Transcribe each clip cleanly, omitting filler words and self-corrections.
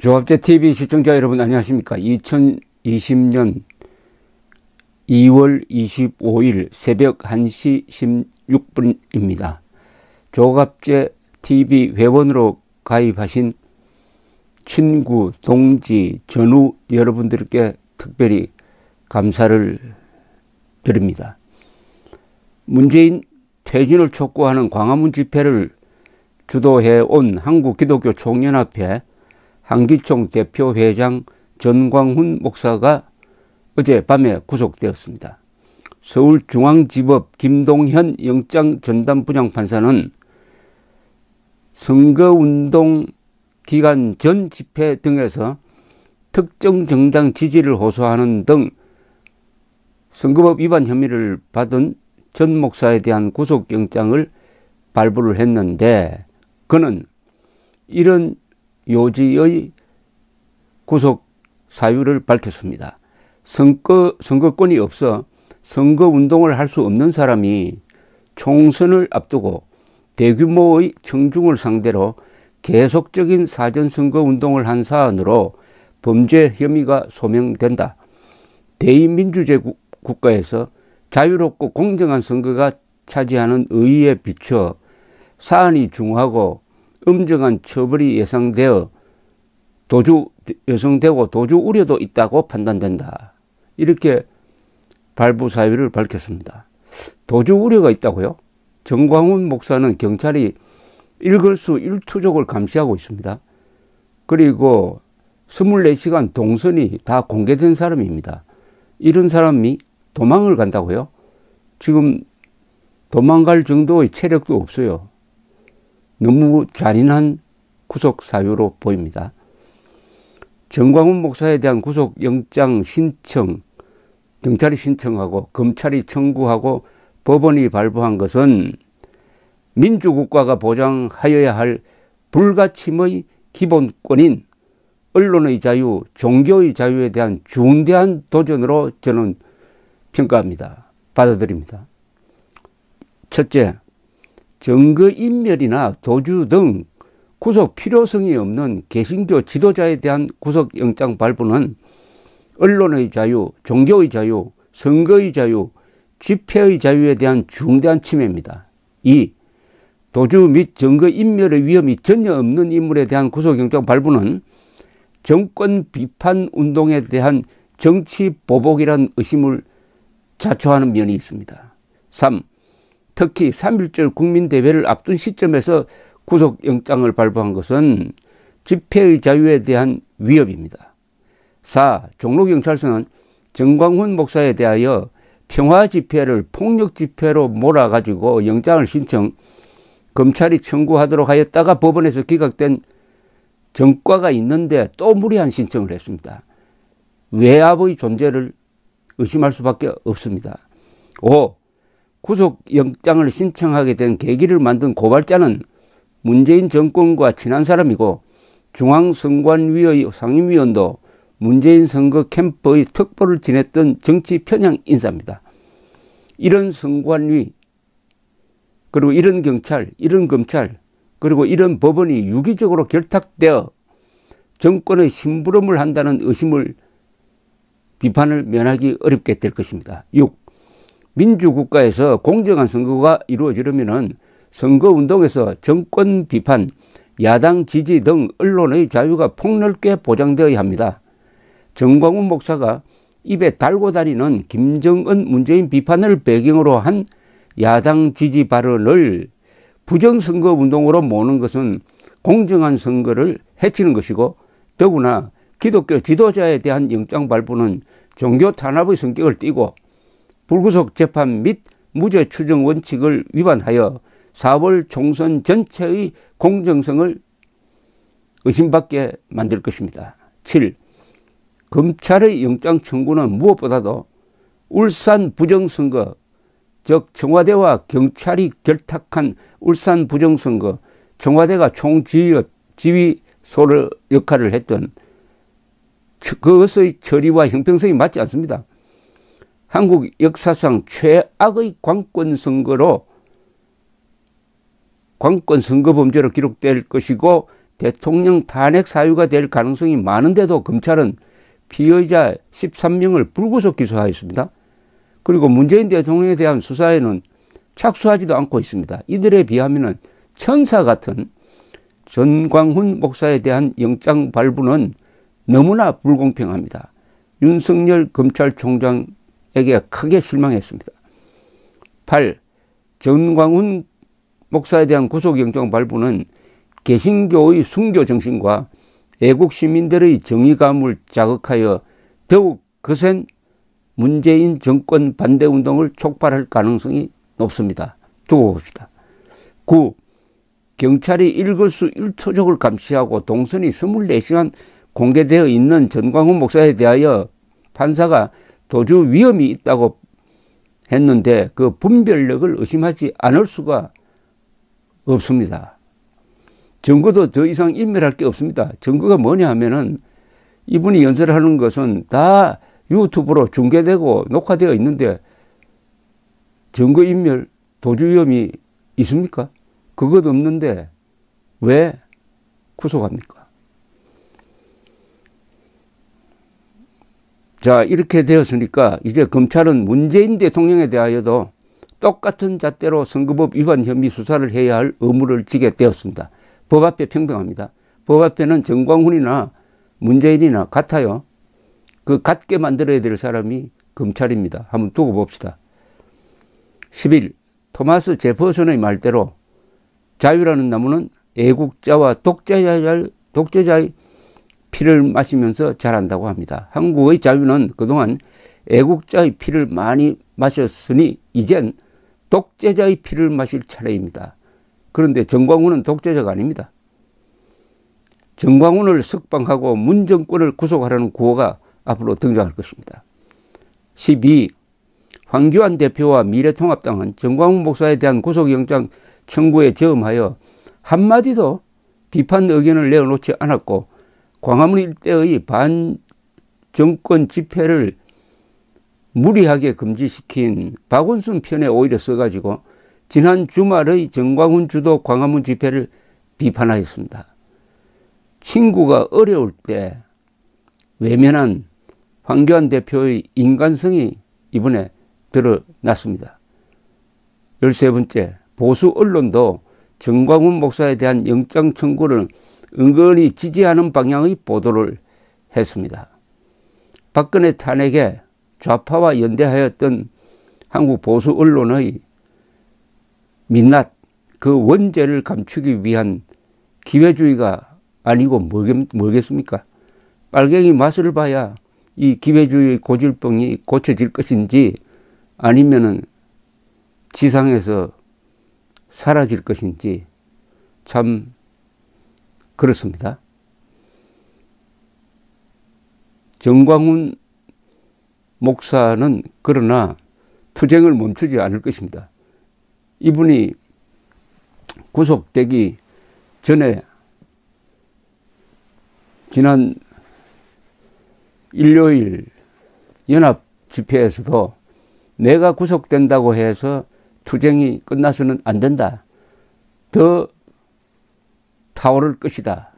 조합제TV 시청자 여러분 안녕하십니까. 2020년 2월 25일 새벽 1시 16분입니다. 조합제TV 회원으로 가입하신 친구, 동지, 전우 여러분들께 특별히 감사를 드립니다. 문재인 퇴진을 촉구하는 광화문 집회를 주도해온 한국기독교총연합회 한기총 대표 회장 전광훈 목사가 어젯밤에 구속되었습니다. 서울중앙지법 김동현 영장전담부장판사는 선거운동 기간 전 집회 등에서 특정 정당 지지를 호소하는 등 선거법 위반 혐의를 받은 전 목사에 대한 구속영장을 발부를 했는데, 그는 이런 요지의 구속 사유를 밝혔습니다. 선거권이 없어 선거운동을 할 수 없는 사람이 총선을 앞두고 대규모의 청중을 상대로 계속적인 사전선거운동을 한 사안으로 범죄 혐의가 소명된다. 대의민주주의 국가에서 자유롭고 공정한 선거가 차지하는 의의에 비춰 사안이 중하고 엄정한 처벌이 예상되어 도주 우려도 있다고 판단된다. 이렇게 발부 사유를 밝혔습니다. 도주 우려가 있다고요? 전광훈 목사는 경찰이 일거수 일투족을 감시하고 있습니다. 그리고 24시간 동선이 다 공개된 사람입니다. 이런 사람이 도망을 간다고요? 지금 도망갈 정도의 체력도 없어요. 너무 잔인한 구속 사유로 보입니다. 전광훈 목사에 대한 구속영장 신청, 경찰이 신청하고 검찰이 청구하고 법원이 발부한 것은 민주국가가 보장하여야 할 불가침의 기본권인 언론의 자유, 종교의 자유에 대한 중대한 도전으로 저는 평가합니다. 받아들입니다. 첫째, 증거인멸이나 도주 등 구속 필요성이 없는 개신교 지도자에 대한 구속영장 발부는 언론의 자유, 종교의 자유, 선거의 자유, 집회의 자유에 대한 중대한 침해입니다. 2. 도주 및 증거인멸의 위험이 전혀 없는 인물에 대한 구속영장 발부는 정권 비판 운동에 대한 정치 보복이란 의심을 자초하는 면이 있습니다. 3. 특히 3.1절 국민대회를 앞둔 시점에서 구속영장을 발부한 것은 집회의 자유에 대한 위협입니다. 4. 종로경찰서는 전광훈 목사에 대하여 평화집회를 폭력집회로 몰아가지고 영장을 신청, 검찰이 청구하도록 하였다가 법원에서 기각된 전과가 있는데 또 무리한 신청을 했습니다. 외압의 존재를 의심할 수밖에 없습니다. 5. 구속영장을 신청하게 된 계기를 만든 고발자는 문재인 정권과 친한 사람이고 중앙선관위의 상임위원도 문재인 선거 캠프의 특보를 지냈던 정치 편향 인사입니다. 이런 선관위, 그리고 이런 경찰, 이런 검찰, 그리고 이런 법원이 유기적으로 결탁되어 정권의 심부름을 한다는 의심을, 비판을 면하기 어렵게 될 것입니다. 6. 민주국가에서 공정한 선거가 이루어지려면 선거운동에서 정권 비판, 야당 지지 등 언론의 자유가 폭넓게 보장되어야 합니다. 전광훈 목사가 입에 달고 다니는 김정은 문재인 비판을 배경으로 한 야당 지지 발언을 부정선거운동으로 모는 것은 공정한 선거를 해치는 것이고, 더구나 기독교 지도자에 대한 영장 발부는 종교 탄압의 성격을 띠고 불구속 재판 및 무죄 추정 원칙을 위반하여 4월 총선 전체의 공정성을 의심받게 만들 것입니다. 7. 검찰의 영장 청구는 무엇보다도 울산 부정선거, 즉 청와대와 경찰이 결탁한 울산 부정선거, 청와대가 총지휘소로 역할을 했던 그것의 처리와 형평성이 맞지 않습니다. 한국 역사상 최악의 관권선거 범죄로 기록될 것이고 대통령 탄핵 사유가 될 가능성이 많은데도 검찰은 피의자 13명을 불구속 기소하였습니다. 그리고 문재인 대통령에 대한 수사에는 착수하지도 않고 있습니다. 이들에 비하면 천사 같은 전광훈 목사에 대한 영장 발부는 너무나 불공평합니다. 윤석열 검찰총장에게 크게 실망했습니다. 8. 전광훈 목사에 대한 구속영장 발부는 개신교의 순교 정신과 애국 시민들의 정의감을 자극하여 더욱 거센 문재인 정권 반대 운동을 촉발할 가능성이 높습니다. 두고 봅시다. 9. 경찰이 일거수일투족을 감시하고 동선이 24시간 공개되어 있는 전광훈 목사에 대하여 판사가 도주 위험이 있다고 했는데 그 분별력을 의심하지 않을 수가 없습니다. 증거도 더 이상 인멸할 게 없습니다. 증거가 뭐냐 하면은 이분이 연설하는 것은 다 유튜브로 중계되고 녹화되어 있는데 증거 인멸, 도주 위험이 있습니까? 그것 없는데 왜 구속합니까? 자, 이렇게 되었으니까 이제 검찰은 문재인 대통령에 대하여도 똑같은 잣대로 선거법 위반 혐의 수사를 해야 할 의무를 지게 되었습니다. 법 앞에 평등합니다. 법 앞에는 전광훈이나 문재인이나 같아요. 그 같게 만들어야 될 사람이 검찰입니다. 한번 두고 봅시다. 11. 토마스 제퍼슨의 말대로 자유라는 나무는 애국자와 독재자의 피를 마시면서 자란다고 합니다. 한국의 자유는 그동안 애국자의 피를 많이 마셨으니 이젠 독재자의 피를 마실 차례입니다. 그런데 전광훈은 독재자가 아닙니다. 전광훈을 석방하고 문 정권을 구속하라는 구호가 앞으로 등장할 것입니다. 12. 황교안 대표와 미래통합당은 전광훈 목사에 대한 구속영장 청구에 저음하여 한마디도 비판 의견을 내어놓지 않았고 광화문 일대의 반정권 집회를 무리하게 금지시킨 박원순 편에 오히려 써가지고 지난 주말의 전광훈 주도 광화문 집회를 비판하였습니다. 친구가 어려울 때 외면한 황교안 대표의 인간성이 이번에 드러났습니다. 13번째, 보수 언론도 전광훈 목사에 대한 영장 청구를 은근히 지지하는 방향의 보도를 했습니다. 박근혜 탄핵에 좌파와 연대하였던 한국 보수 언론의 민낯, 그 원죄를 감추기 위한 기회주의가 아니고 뭐겠습니까? 빨갱이 맛을 봐야 이 기회주의 고질병이 고쳐질 것인지 아니면은 지상에서 사라질 것인지 참 그렇습니다. 전광훈 목사는 그러나 투쟁을 멈추지 않을 것입니다. 이분이 구속되기 전에 지난 일요일 연합 집회에서도 내가 구속된다고 해서 투쟁이 끝나서는 안 된다. 더 타오를 것이다.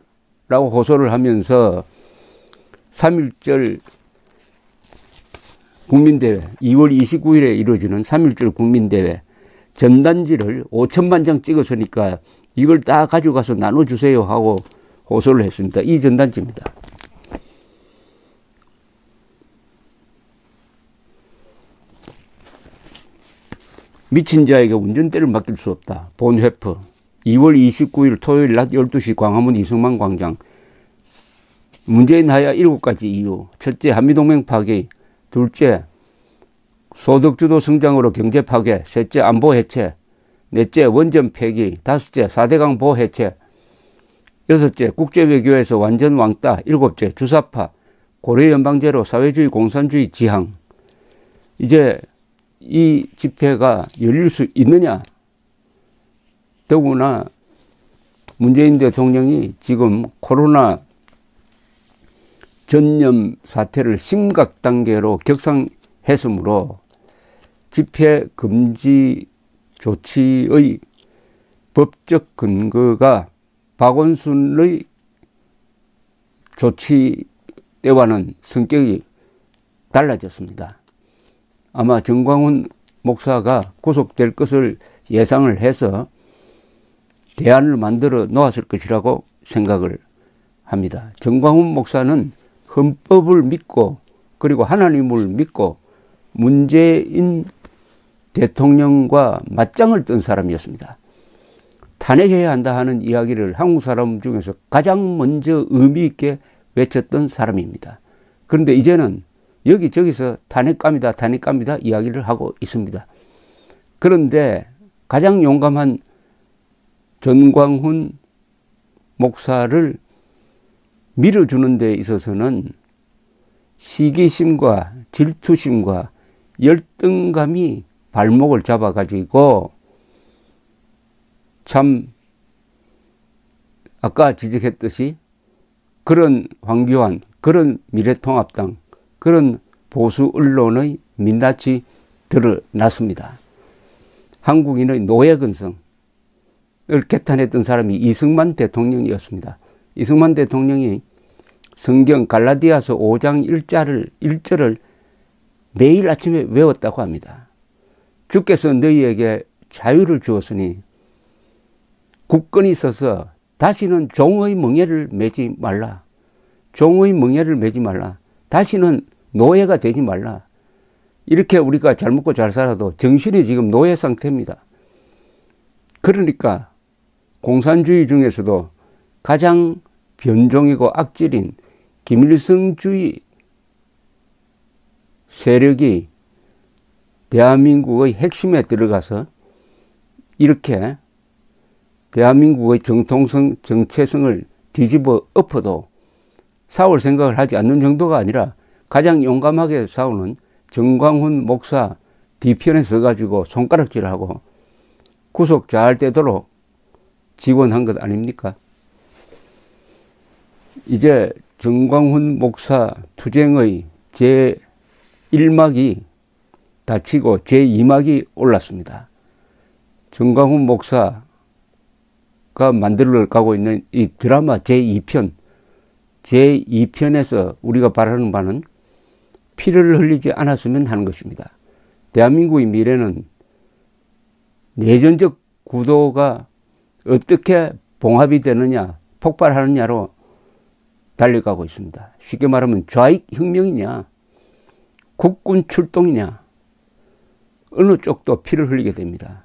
라고 호소를 하면서 3.1절 국민대회, 2월 29일에 이루어지는 3.1절 국민대회 전단지를 5천만 장 찍었으니까 이걸 다 가져가서 나눠주세요 하고 호소를 했습니다. 이 전단지입니다. 미친 자에게 운전대를 맡길 수 없다. 본회프 2월 29일 토요일 낮 12시 광화문 이승만 광장. 문재인 하야 7가지 이유. 첫째, 한미동맹 파괴. 둘째, 소득주도 성장으로 경제 파괴. 셋째, 안보 해체. 넷째, 원전 폐기. 다섯째, 4대강 보호 해체. 여섯째, 국제외교에서 완전 왕따. 일곱째, 주사파. 고려연방제로 사회주의 공산주의 지향. 이제 이 집회가 열릴 수 있느냐? 더구나 문재인 대통령이 지금 코로나 전염 사태를 심각 단계로 격상했으므로 집회 금지 조치의 법적 근거가 박원순의 조치 때와는 성격이 달라졌습니다. 아마 정광훈 목사가 구속될 것을 예상을 해서 대안을 만들어 놓았을 것이라고 생각을 합니다. 정광훈 목사는 헌법을 믿고 그리고 하나님을 믿고 문재인 대통령과 맞짱을 뜬 사람이었습니다. 탄핵해야 한다 하는 이야기를 한국 사람 중에서 가장 먼저 의미 있게 외쳤던 사람입니다. 그런데 이제는 여기저기서 탄핵감이다 탄핵감이다 이야기를 하고 있습니다. 그런데 가장 용감한 정광훈 목사를 밀어주는 데 있어서는 시기심과 질투심과 열등감이 발목을 잡아가지고 참 아까 지적했듯이 그런 황교안, 그런 미래통합당, 그런 보수 언론의 민낯이 드러났습니다. 한국인의 노예근성을 개탄했던 사람이 이승만 대통령이었습니다. 이승만 대통령이 성경 갈라디아서 5장 1절을 매일 아침에 외웠다고 합니다. 주께서 너희에게 자유를 주었으니 굳건히 있어서 다시는 종의 멍에를 매지 말라. 종의 멍에를 매지 말라. 다시는 노예가 되지 말라. 이렇게 우리가 잘 먹고 잘 살아도 정신이 지금 노예 상태입니다. 그러니까 공산주의 중에서도 가장 변종이고 악질인 김일성주의 세력이 대한민국의 핵심에 들어가서 이렇게 대한민국의 정통성, 정체성을 뒤집어 엎어도 싸울 생각을 하지 않는 정도가 아니라 가장 용감하게 싸우는 정광훈 목사 뒤편에 서가지고 손가락질하고 구속 잘 되도록 지원한 것 아닙니까? 이제 정광훈 목사 투쟁의 제1막이 닫히고 제2막이 올랐습니다. 정광훈 목사가 만들어 가고 있는 이 드라마 제2편에서 우리가 바라는 바는 피를 흘리지 않았으면 하는 것입니다. 대한민국의 미래는 내전적 구도가 어떻게 봉합이 되느냐, 폭발하느냐로 달려가고 있습니다. 쉽게 말하면 좌익 혁명이냐, 국군 출동이냐, 어느 쪽도 피를 흘리게 됩니다.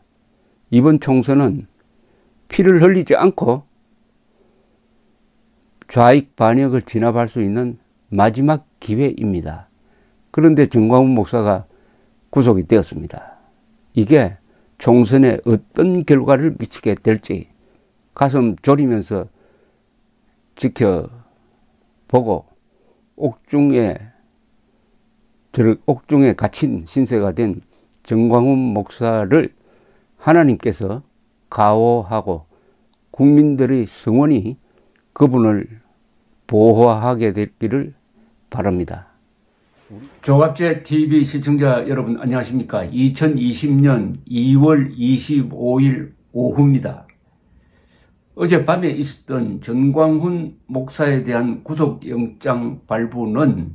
이번 총선은 피를 흘리지 않고 좌익 반역을 진압할 수 있는 마지막 기회입니다. 그런데 정광훈 목사가 구속이 되었습니다. 이게 총선에 어떤 결과를 미치게 될지 가슴 졸이면서 지켜보고 옥중에 갇힌 신세가 된 정광훈 목사를 하나님께서 가호하고 국민들의 성원이 그분을 보호하게 되기를 바랍니다. 조갑제 TV 시청자 여러분 안녕하십니까? 2020년 2월 25일 오후입니다. 어젯밤에 있었던 정광훈 목사에 대한 구속영장 발부는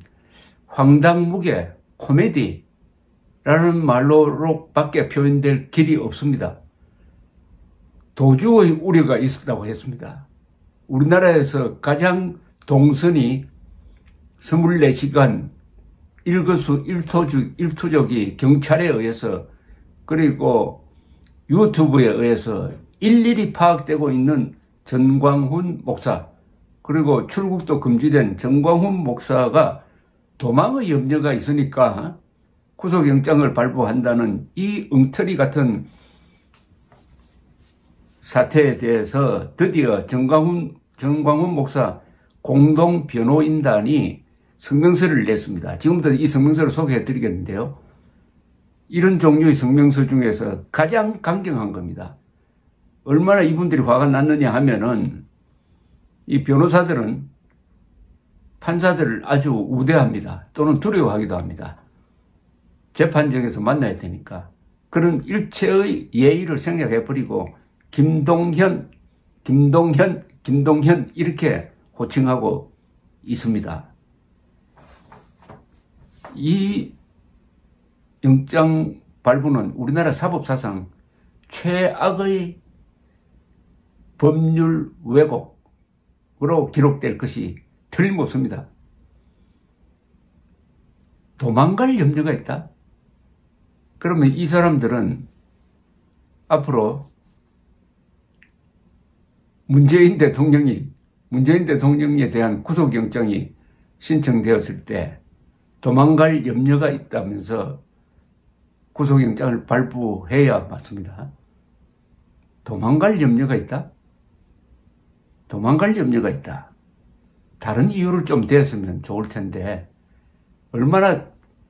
황당무계 코미디라는 말로밖에 표현될 길이 없습니다. 도주의 우려가 있었다고 했습니다. 우리나라에서 가장 동선이 24시간 일거수일투족이 경찰에 의해서 그리고 유튜브에 의해서 일일이 파악되고 있는 정광훈 목사 그리고 출국도 금지된 정광훈 목사가 도망의 염려가 있으니까 구속영장을 발부한다는 이 엉터리 같은 사태에 대해서 드디어 정광훈 목사 공동 변호인단이 성명서를 냈습니다. 지금부터 이 성명서를 소개해 드리겠는데요. 이런 종류의 성명서 중에서 가장 강경한 겁니다. 얼마나 이분들이 화가 났느냐 하면은 이 변호사들은 판사들을 아주 우대합니다. 또는 두려워하기도 합니다. 재판정에서 만나야 되니까. 그런 일체의 예의를 생략해버리고 김동현 이렇게 호칭하고 있습니다. 이 영장 발부는 우리나라 사법사상 최악의 법률 왜곡으로 기록될 것이 틀림없습니다. 도망갈 염려가 있다? 그러면 이 사람들은 앞으로 문재인 대통령에 대한 구속영장이 신청되었을 때 도망갈 염려가 있다면서 구속영장을 발부해야 맞습니다. 도망갈 염려가 있다? 도망갈 염려가 있다. 다른 이유를 좀 댔으면 좋을 텐데 얼마나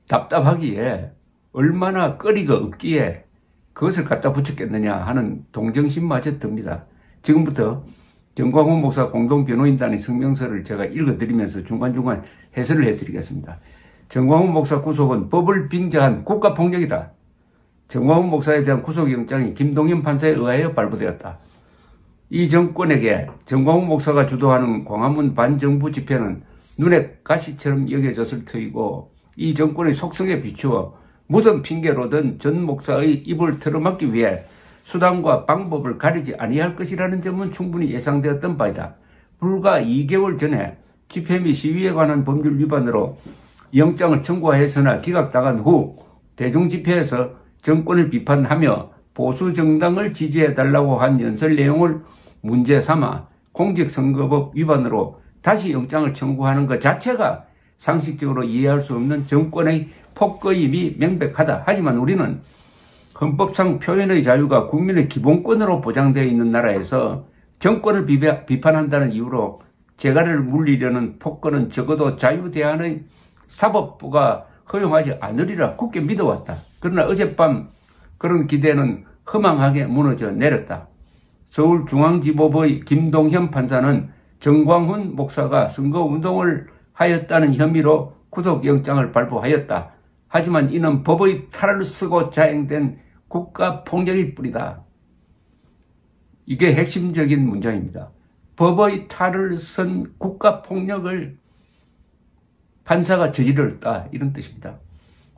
답답하기에 얼마나 거리가 없기에 그것을 갖다 붙였겠느냐 하는 동정심마저 듭니다. 지금부터 정광훈 목사 공동변호인단의 성명서를 제가 읽어드리면서 중간중간 해설을 해드리겠습니다. 정광훈 목사 구속은 법을 빙자한 국가폭력이다. 정광훈 목사에 대한 구속영장이 김동연 판사에 의하여 발부되었다. 이 정권에게 정광훈 목사가 주도하는 광화문 반정부 집회는 눈에 가시처럼 여겨졌을 터이고 이 정권의 속성에 비추어 무슨 핑계로든 전 목사의 입을 틀어막기 위해 수단과 방법을 가리지 아니할 것이라는 점은 충분히 예상되었던 바이다. 불과 2개월 전에 집회 및 시위에 관한 법률 위반으로 영장을 청구하였으나 기각당한 후 대중집회에서 정권을 비판하며 보수 정당을 지지해달라고 한 연설 내용을 문제 삼아 공직선거법 위반으로 다시 영장을 청구하는 것 자체가 상식적으로 이해할 수 없는 정권의 폭거임이 명백하다. 하지만 우리는 헌법상 표현의 자유가 국민의 기본권으로 보장되어 있는 나라에서 정권을 비판한다는 이유로 재갈을 물리려는 폭거는 적어도 자유대안의 사법부가 허용하지 않으리라 굳게 믿어왔다. 그러나 어젯밤 그런 기대는 허망하게 무너져 내렸다. 서울중앙지법의 김동현 판사는 정광훈 목사가 선거운동을 하였다는 혐의로 구속영장을 발부하였다. 하지만 이는 법의 탈을 쓰고 자행된 국가폭력일 뿐이다. 이게 핵심적인 문장입니다. 법의 탈을 쓴 국가폭력을 판사가 저질렀다. 이런 뜻입니다.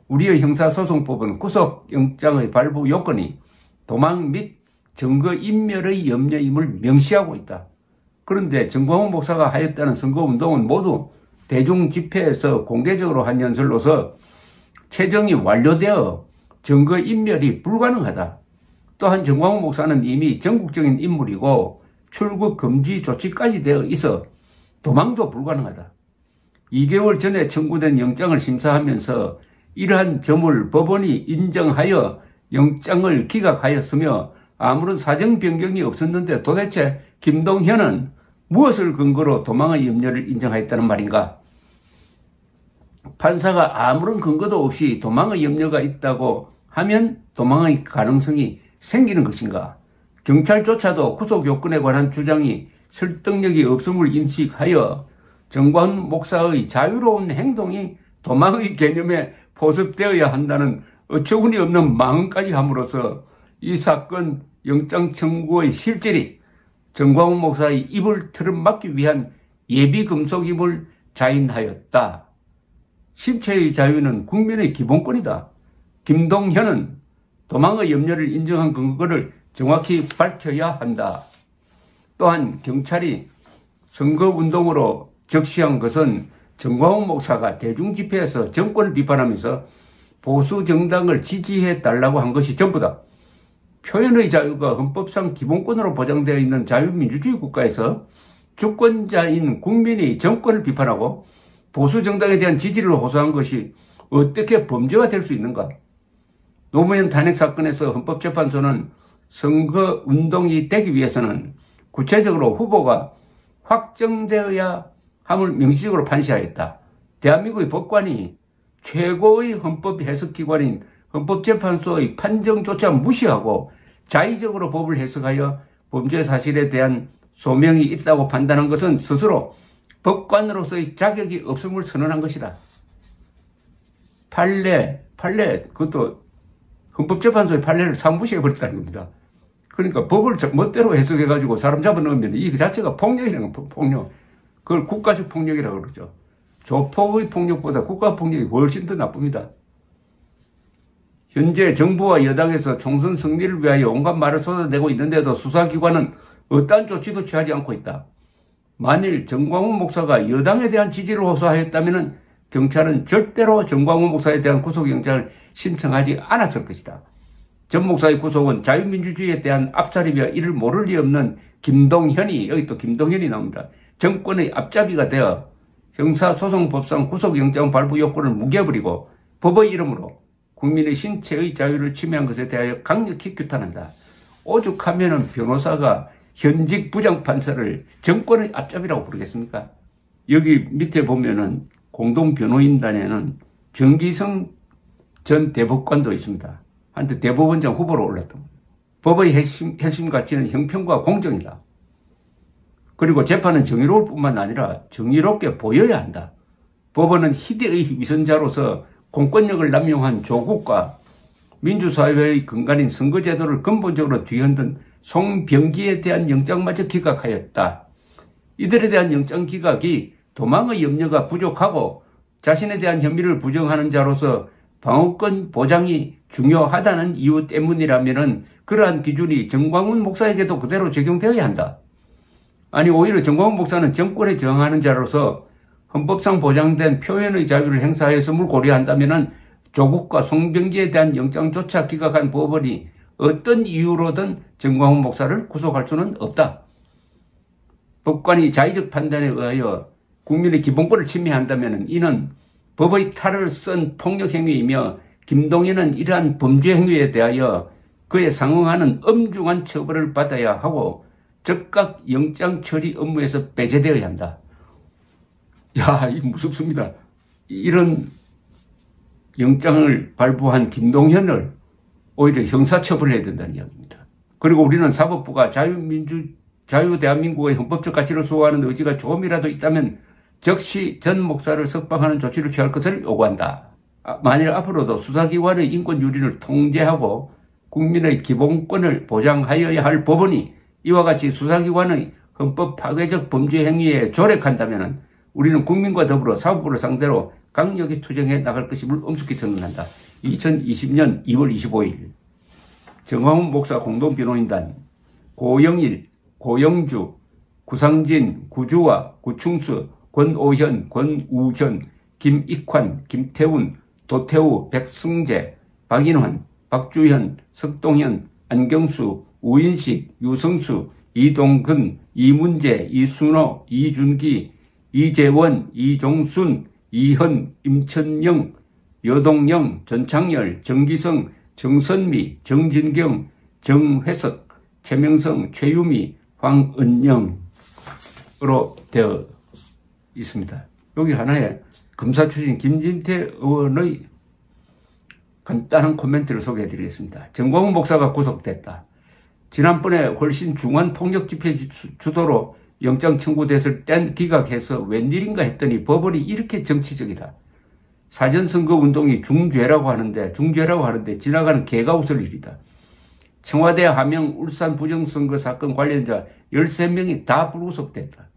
우리의 형사소송법은 구속영장의 발부 요건이 도망 및 증거인멸의 염려임을 명시하고 있다. 그런데 정광훈 목사가 하였다는 선거운동은 모두 대중집회에서 공개적으로 한 연설로서 최정이 완료되어 증거인멸이 불가능하다. 또한 정광훈 목사는 이미 전국적인 인물이고 출국 금지 조치까지 되어 있어 도망도 불가능하다. 2개월 전에 청구된 영장을 심사하면서 이러한 점을 법원이 인정하여 영장을 기각하였으며 아무런 사정 변경이 없었는데 도대체 김동현은 무엇을 근거로 도망의 염려를 인정하였다는 말인가? 판사가 아무런 근거도 없이 도망의 염려가 있다고 하면 도망의 가능성이 생기는 것인가? 경찰조차도 구속 요건에 관한 주장이 설득력이 없음을 인식하여 정광훈 목사의 자유로운 행동이 도망의 개념에 포섭되어야 한다는 어처구니 없는 망언까지 함으로써 이 사건 영장 청구의 실질이 정광훈 목사의 입을 틀어막기 위한 예비 금속임을 자인하였다. 신체의 자유는 국민의 기본권이다. 김동현은 도망의 염려를 인정한 근거를 정확히 밝혀야 한다. 또한 경찰이 선거운동으로 적시한 것은 정광훈 목사가 대중집회에서 정권을 비판하면서 보수 정당을 지지해달라고 한 것이 전부다. 표현의 자유가 헌법상 기본권으로 보장되어 있는 자유민주주의 국가에서 주권자인 국민이 정권을 비판하고 보수 정당에 대한 지지를 호소한 것이 어떻게 범죄가 될 수 있는가? 노무현 탄핵 사건에서 헌법재판소는 선거운동이 되기 위해서는 구체적으로 후보가 확정되어야 함을 명시적으로 판시하였다. 대한민국의 법관이 최고의 헌법 해석기관인 헌법재판소의 판정조차 무시하고 자의적으로 법을 해석하여 범죄 사실에 대한 소명이 있다고 판단한 것은 스스로 법관으로서의 자격이 없음을 선언한 것이다. 판례, 그것도 헌법재판소의 판례를 상무시해버렸다는 겁니다. 그러니까 법을 멋대로 해석해가지고 사람 잡아넣으면 이 자체가 폭력이라는 거예요, 폭력. 그걸 국가적 폭력이라고 그러죠. 조폭의 폭력보다 국가 폭력이 훨씬 더 나쁩니다. 현재 정부와 여당에서 총선 승리를 위하여 온갖 말을 쏟아내고 있는데도 수사기관은 어떠한 조치도 취하지 않고 있다. 만일 정광훈 목사가 여당에 대한 지지를 호소하였다면 경찰은 절대로 정광훈 목사에 대한 구속영장을 신청하지 않았을 것이다. 전 목사의 구속은 자유민주주의에 대한 압살이며 이를 모를 리 없는 김동현이, 여기 또 김동현이 나옵니다. 정권의 앞잡이가 되어 형사소송법상 구속영장 발부 요건을 무기해버리고 법의 이름으로 국민의 신체의 자유를 침해한 것에 대하여 강력히 규탄한다. 오죽하면 변호사가 현직 부장판사를 정권의 앞잡이라고 부르겠습니까? 여기 밑에 보면은 공동변호인단에는 정기성 전 대법관도 있습니다. 한때 대법원장 후보로 올랐던 겁니다. 법의 핵심 가치는 형평과 공정이다. 그리고 재판은 정의로울 뿐만 아니라 정의롭게 보여야 한다. 법원은 희대의 위선자로서 공권력을 남용한 조국과 민주사회의 근간인 선거제도를 근본적으로 뒤흔든 송병기에 대한 영장마저 기각하였다. 이들에 대한 영장 기각이 도망의 염려가 부족하고 자신에 대한 혐의를 부정하는 자로서 방어권 보장이 중요하다는 이유 때문이라면 그러한 기준이 정광훈 목사에게도 그대로 적용되어야 한다. 아니 오히려 정광훈 목사는 정권에 저항하는 자로서 헌법상 보장된 표현의 자유를 행사했음을 고려한다면 조국과 송병기에 대한 영장조차 기각한 법원이 어떤 이유로든 정광훈 목사를 구속할 수는 없다. 법관이 자의적 판단에 의하여 국민의 기본권을 침해한다면 이는 법의 탈을 쓴 폭력행위이며 김동현은 이러한 범죄 행위에 대하여 그에 상응하는 엄중한 처벌을 받아야 하고 즉각 영장 처리 업무에서 배제되어야 한다. 야, 이거 무섭습니다. 이런 영장을 발부한 김동현을 오히려 형사처벌해야 된다는 이야기입니다. 그리고 우리는 사법부가 자유대한민국의 헌법적 가치를 수호하는 의지가 조금이라도 있다면 즉시 전 목사를 석방하는 조치를 취할 것을 요구한다. 만일 앞으로도 수사기관의 인권 유린을 통제하고 국민의 기본권을 보장하여야 할 법원이 이와 같이 수사기관의 헌법 파괴적 범죄 행위에 조력한다면 우리는 국민과 더불어 사법부를 상대로 강력히 투쟁해 나갈 것임을 엄숙히 선언한다. 2020년 2월 25일 정광훈 목사 공동변호인단 고영일, 고영주, 구상진, 구주와, 구충수, 권오현, 권우현, 김익환, 김태훈, 도태우, 백승재, 박인환, 박주현, 석동현, 안경수, 우인식, 유성수, 이동근, 이문재, 이순호, 이준기, 이재원, 이종순, 이현, 임천영, 여동영, 전창열, 정기성, 정선미, 정진경, 정회석, 최명성, 최유미, 황은영으로 되어 있습니다. 여기 하나에 검사 출신 김진태 의원의 간단한 코멘트를 소개해 드리겠습니다. 정광훈 목사가 구속됐다. 지난번에 훨씬 중한 폭력 집회 주도로 영장 청구됐을 땐 기각해서 웬일인가 했더니 법원이 이렇게 정치적이다. 사전선거 운동이 중죄라고 하는데 지나가는 개가 웃을 일이다. 청와대 하명 울산 부정선거 사건 관련자 13명이 다 불구속됐다.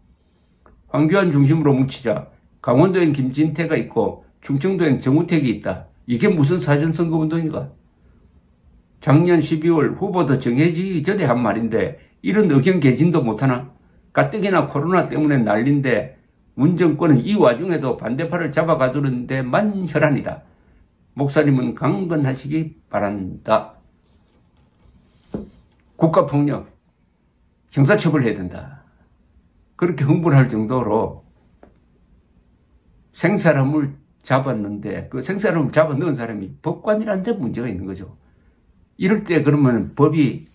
황교안 중심으로 뭉치자 강원도엔 김진태가 있고 충청도엔 정우택이 있다. 이게 무슨 사전선거 운동인가? 작년 12월 후보도 정해지기 전에 한 말인데 이런 의견 개진도 못하나? 가뜩이나 코로나 때문에 난린데 문정권은 이 와중에도 반대파를 잡아가두는 데만 혈안이다. 목사님은 강건하시기 바란다. 국가폭력 형사처벌해야 된다. 그렇게 흥분할 정도로 생사람을 잡았는데 그 생사람을 잡아 넣은 사람이 법관이라는 데 문제가 있는 거죠. 이럴 때 그러면 법이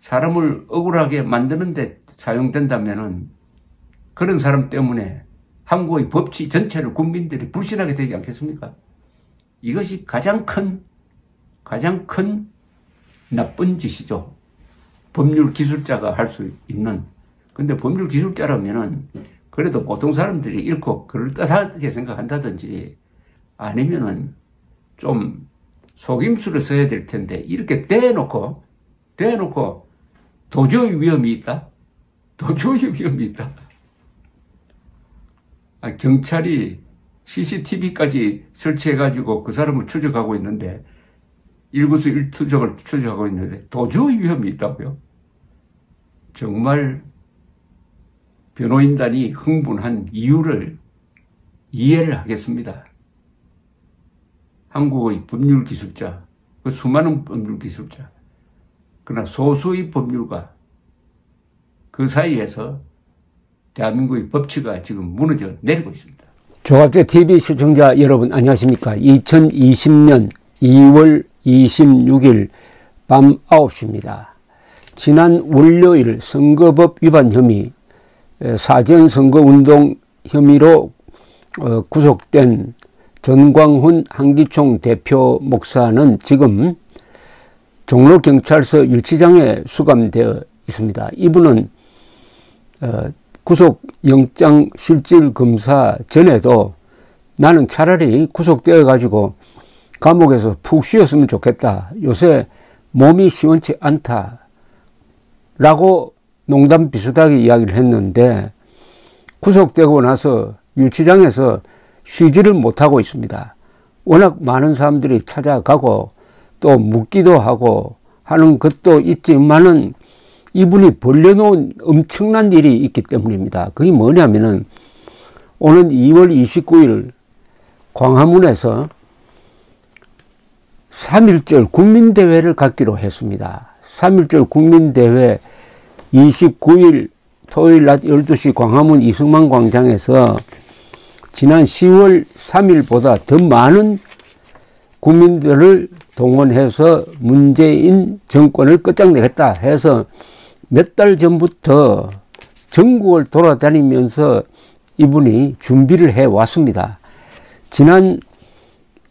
사람을 억울하게 만드는 데 사용된다면은 그런 사람 때문에 한국의 법치 전체를 국민들이 불신하게 되지 않겠습니까? 이것이 가장 큰 나쁜 짓이죠. 법률 기술자가 할 수 있는. 근데 법률 기술자라면은 그래도 보통 사람들이 읽고 그럴듯하게 생각한다든지 아니면은 좀 속임수를 써야 될 텐데 이렇게 대놓고 도저히 위험이 있다? 도저히 위험이 있다? 경찰이 CCTV까지 설치해가지고 그 사람을 추적하고 있는데, 일구수 일투족을 추적하고 있는데 도주의 위험이 있다고요? 정말 변호인단이 흥분한 이유를 이해를 하겠습니다. 한국의 법률기술자, 그 수많은 법률기술자, 그러나 소수의 법률가, 그 사이에서 대한민국의 법치가 지금 무너져 내리고 있습니다. 조갑제 TV 시청자 여러분 안녕하십니까? 2020년 2월 26일 밤 9시입니다. 지난 월요일 선거법 위반 혐의, 사전선거운동 혐의로 구속된 전광훈 한기총 대표 목사는 지금 종로경찰서 유치장에 수감되어 있습니다. 이분은 구속영장 실질검사 전에도 나는 차라리 구속되어 가지고 감옥에서 푹 쉬었으면 좋겠다. 요새 몸이 시원치 않다. 라고 농담 비슷하게 이야기를 했는데 구속되고 나서 유치장에서 쉬지를 못하고 있습니다. 워낙 많은 사람들이 찾아가고 또 묻기도 하고 하는 것도 있지만은 이분이 벌려놓은 엄청난 일이 있기 때문입니다. 그게 뭐냐면은 오늘 2월 29일 광화문에서 3.1절 국민대회를 갖기로 했습니다. 3.1절 국민대회 29일 토요일 낮 12시 광화문 이승만 광장에서 지난 10월 3일보다 더 많은 국민들을 동원해서 문재인 정권을 끝장내겠다 해서 몇 달 전부터 전국을 돌아다니면서 이분이 준비를 해왔습니다. 지난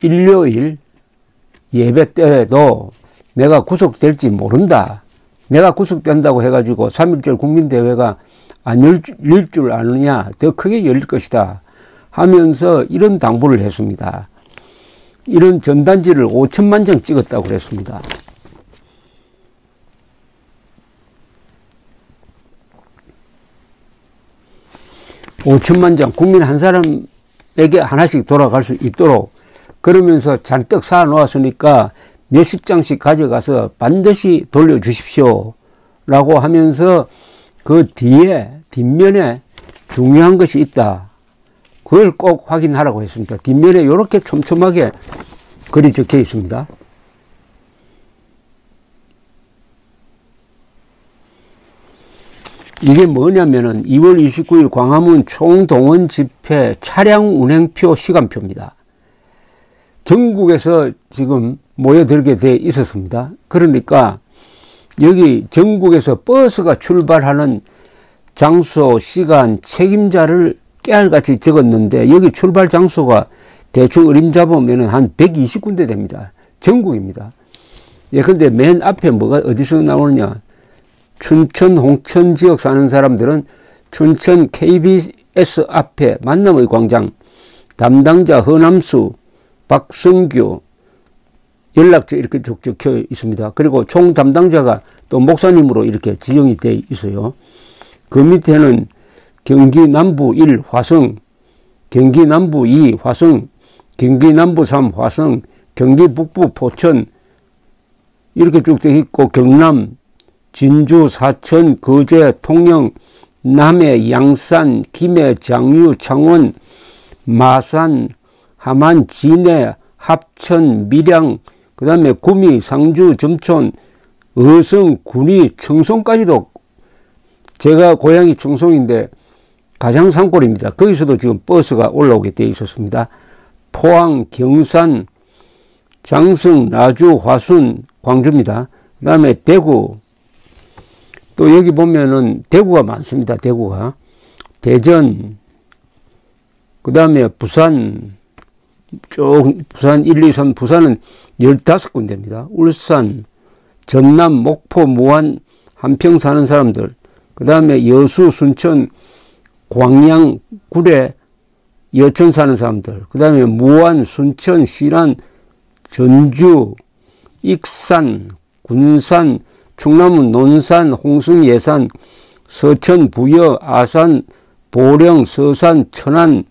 일요일 예배 때도 내가 구속될지 모른다. 내가 구속된다고 해가지고 3.1절 국민대회가 안 열릴 줄 아느냐. 더 크게 열릴 것이다. 하면서 이런 당부를 했습니다. 이런 전단지를 5천만 장 찍었다고 그랬습니다. (5천만 장) 국민 한 사람에게 하나씩 돌아갈 수 있도록 그러면서 잔뜩 사 놓았으니까 몇십 장씩 가져가서 반드시 돌려주십시오 라고 하면서 그 뒤에 뒷면에 중요한 것이 있다. 그걸 꼭 확인하라고 했습니다. 뒷면에 이렇게 촘촘하게 글이 적혀 있습니다. 이게 뭐냐면은 2월 29일 광화문 총동원 집회 차량 운행표 시간표입니다. 전국에서 지금 모여들게 돼 있었습니다. 그러니까 여기 전국에서 버스가 출발하는 장소, 시간, 책임자를 깨알같이 적었는데 여기 출발 장소가 대충 어림잡아 보면 한 120군데 됩니다. 전국입니다. 예, 근데 맨 앞에 뭐가 어디서 나오느냐. 춘천, 홍천 지역 사는 사람들은 춘천 KBS 앞에 만남의 광장, 담당자 허남수, 박성규, 연락처 이렇게 쭉 적혀 있습니다. 그리고 총 담당자가 또 목사님으로 이렇게 지정이 되어 있어요. 그 밑에는 경기 남부 1 화성, 경기 남부 2 화성, 경기 남부 3 화성, 경기 북부 포천 이렇게 쭉 되어 있고 경남, 진주, 사천, 거제, 통영, 남해, 양산, 김해, 장유, 창원, 마산, 함안, 진해, 합천, 밀양, 그 다음에 구미, 상주, 점촌, 어성, 군위, 청송까지도 제가 고향이 청송인데 가장 산골입니다. 거기서도 지금 버스가 올라오게 되어 있었습니다. 포항, 경산, 장성, 나주, 화순, 광주입니다. 그 다음에 대구, 또 여기 보면은 대구가 많습니다. 대구가. 대전, 그 다음에 부산, 쭉 부산 1, 2, 3, 부산은 15군데입니다. 울산, 전남, 목포, 무안, 한평 사는 사람들, 그 다음에 여수, 순천, 광양, 구례, 여천 사는 사람들, 그 다음에 무안, 순천, 신안, 전주, 익산, 군산, 충남은 논산, 홍성, 예산, 서천, 부여, 아산, 보령, 서산, 천안,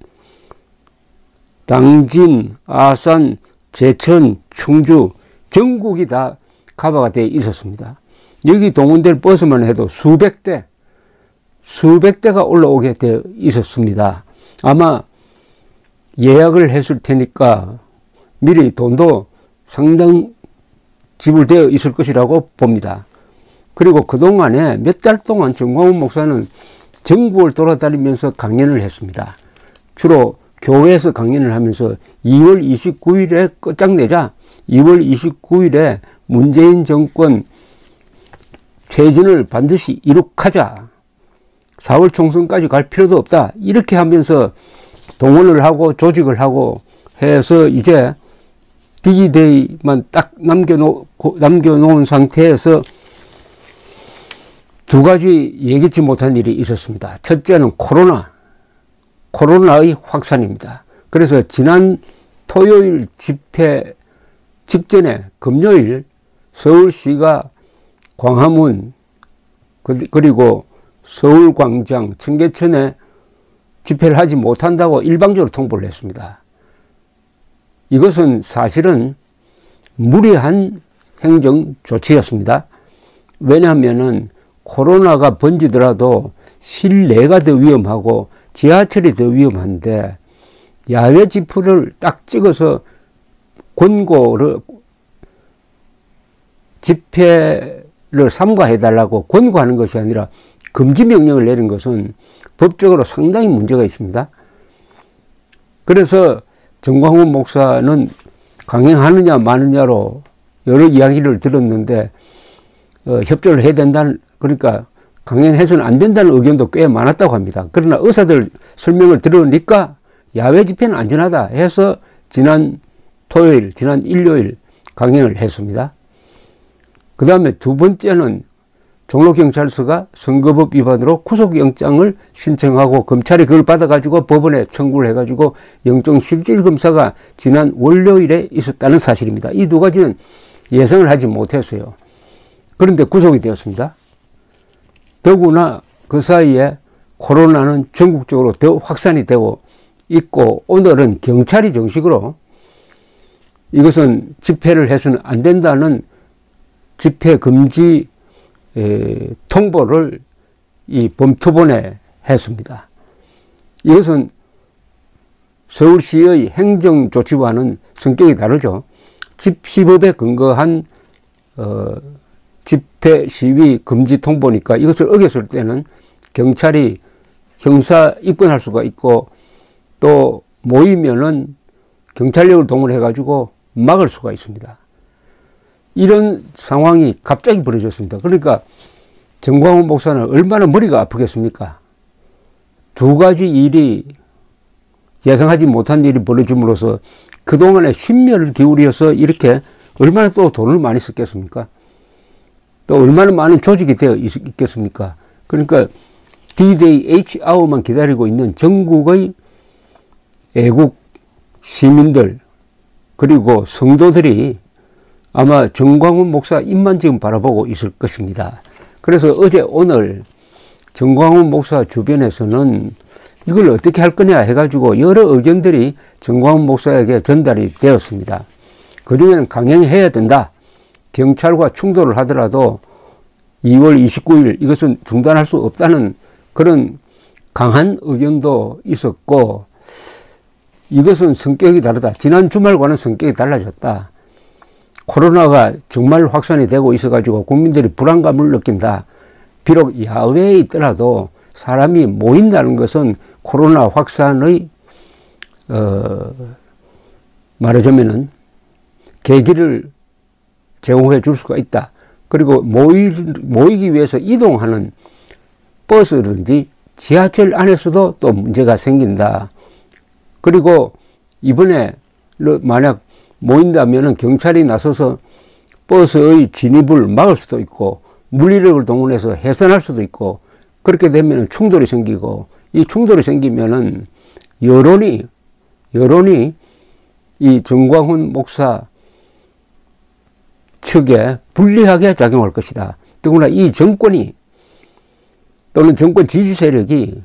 당진, 아산, 제천, 충주 전국이 다 카바가 되어 있었습니다. 여기 동원될 버스만 해도 수백 대가 올라오게 되어 있었습니다. 아마 예약을 했을 테니까 미리 돈도 상당 지불되어 있을 것이라고 봅니다. 그리고 그동안에 몇 달 동안 정광훈 목사는 전국을 돌아다니면서 강연을 했습니다. 주로 교회에서 강연을 하면서 2월 29일에 끝장내자 2월 29일에 문재인 정권 퇴진을 반드시 이룩하자. 4월 총선까지 갈 필요도 없다. 이렇게 하면서 동원을 하고 조직을 하고 해서 이제 D-Day만 딱 남겨놓은 상태에서 두 가지 예기치 못한 일이 있었습니다. 첫째는 코로나의 확산입니다. 그래서 지난 토요일 집회 직전에 금요일 서울시가 광화문 그리고 서울광장, 청계천에 집회를 하지 못한다고 일방적으로 통보를 했습니다. 이것은 사실은 무리한 행정 조치였습니다. 왜냐하면은 코로나가 번지더라도 실내가 더 위험하고 지하철이 더 위험한데 야외 집회를 딱 찍어서 집회를 삼가해달라고 권고하는 것이 아니라 금지 명령을 내린 것은 법적으로 상당히 문제가 있습니다. 그래서 정광훈 목사는 강행하느냐 마느냐로 여러 이야기를 들었는데 협조를 해야 된다는, 그러니까 강행해서는 안 된다는 의견도 꽤 많았다고 합니다. 그러나 의사들 설명을 들으니까 야외 집회는 안전하다 해서 지난 토요일, 지난 일요일 강행을 했습니다. 그 다음에 두 번째는 종로경찰서가 선거법 위반으로 구속영장을 신청하고 검찰이 그걸 받아가지고 법원에 청구를 해가지고 영정실질검사가 지난 월요일에 있었다는 사실입니다. 이 두 가지는 예상을 하지 못했어요. 그런데 구속이 되었습니다. 더구나 그 사이에 코로나는 전국적으로 더 확산이 되고 있고 오늘은 경찰이 정식으로 이것은 집회를 해서는 안 된다는 집회 금지 통보를 이 범투본에 했습니다. 이것은 서울시의 행정조치와는 성격이 다르죠. 집시법에 근거한 집회 시위 금지 통보니까 이것을 어겼을 때는 경찰이 형사 입건할 수가 있고 또 모이면은 경찰력을 동원해 가지고 막을 수가 있습니다. 이런 상황이 갑자기 벌어졌습니다. 그러니까 정광훈 목사는 얼마나 머리가 아프겠습니까? 두 가지 일이 예상하지 못한 일이 벌어짐으로써 그동안에 심혈을 기울여서 이렇게 얼마나 또 돈을 많이 썼겠습니까? 또 얼마나 많은 조직이 되어 있겠습니까? 그러니까 D-Day H아워만 기다리고 있는 전국의 애국 시민들 그리고 성도들이 아마 정광훈 목사 입만 지금 바라보고 있을 것입니다. 그래서 어제 오늘 정광훈 목사 주변에서는 이걸 어떻게 할 거냐 해가지고 여러 의견들이 정광훈 목사에게 전달이 되었습니다. 그중에는 강행해야 된다. 경찰과 충돌을 하더라도 2월 29일 이것은 중단할 수 없다는 그런 강한 의견도 있었고 이것은 성격이 다르다. 지난 주말과는 성격이 달라졌다. 코로나가 정말 확산이 되고 있어가지고 국민들이 불안감을 느낀다. 비록 야외에 있더라도 사람이 모인다는 것은 코로나 확산의 말하자면은 계기를 제공해 줄 수가 있다. 그리고 모이기 위해서 이동하는 버스든지 지하철 안에서도 또 문제가 생긴다. 그리고 이번에 만약 모인다면은 경찰이 나서서 버스의 진입을 막을 수도 있고 물리력을 동원해서 해산할 수도 있고 그렇게 되면 충돌이 생기고 이 충돌이 생기면은 여론이 이 정광훈 목사 측에 불리하게 작용할 것이다. 더구나 이 정권이 또는 정권 지지 세력이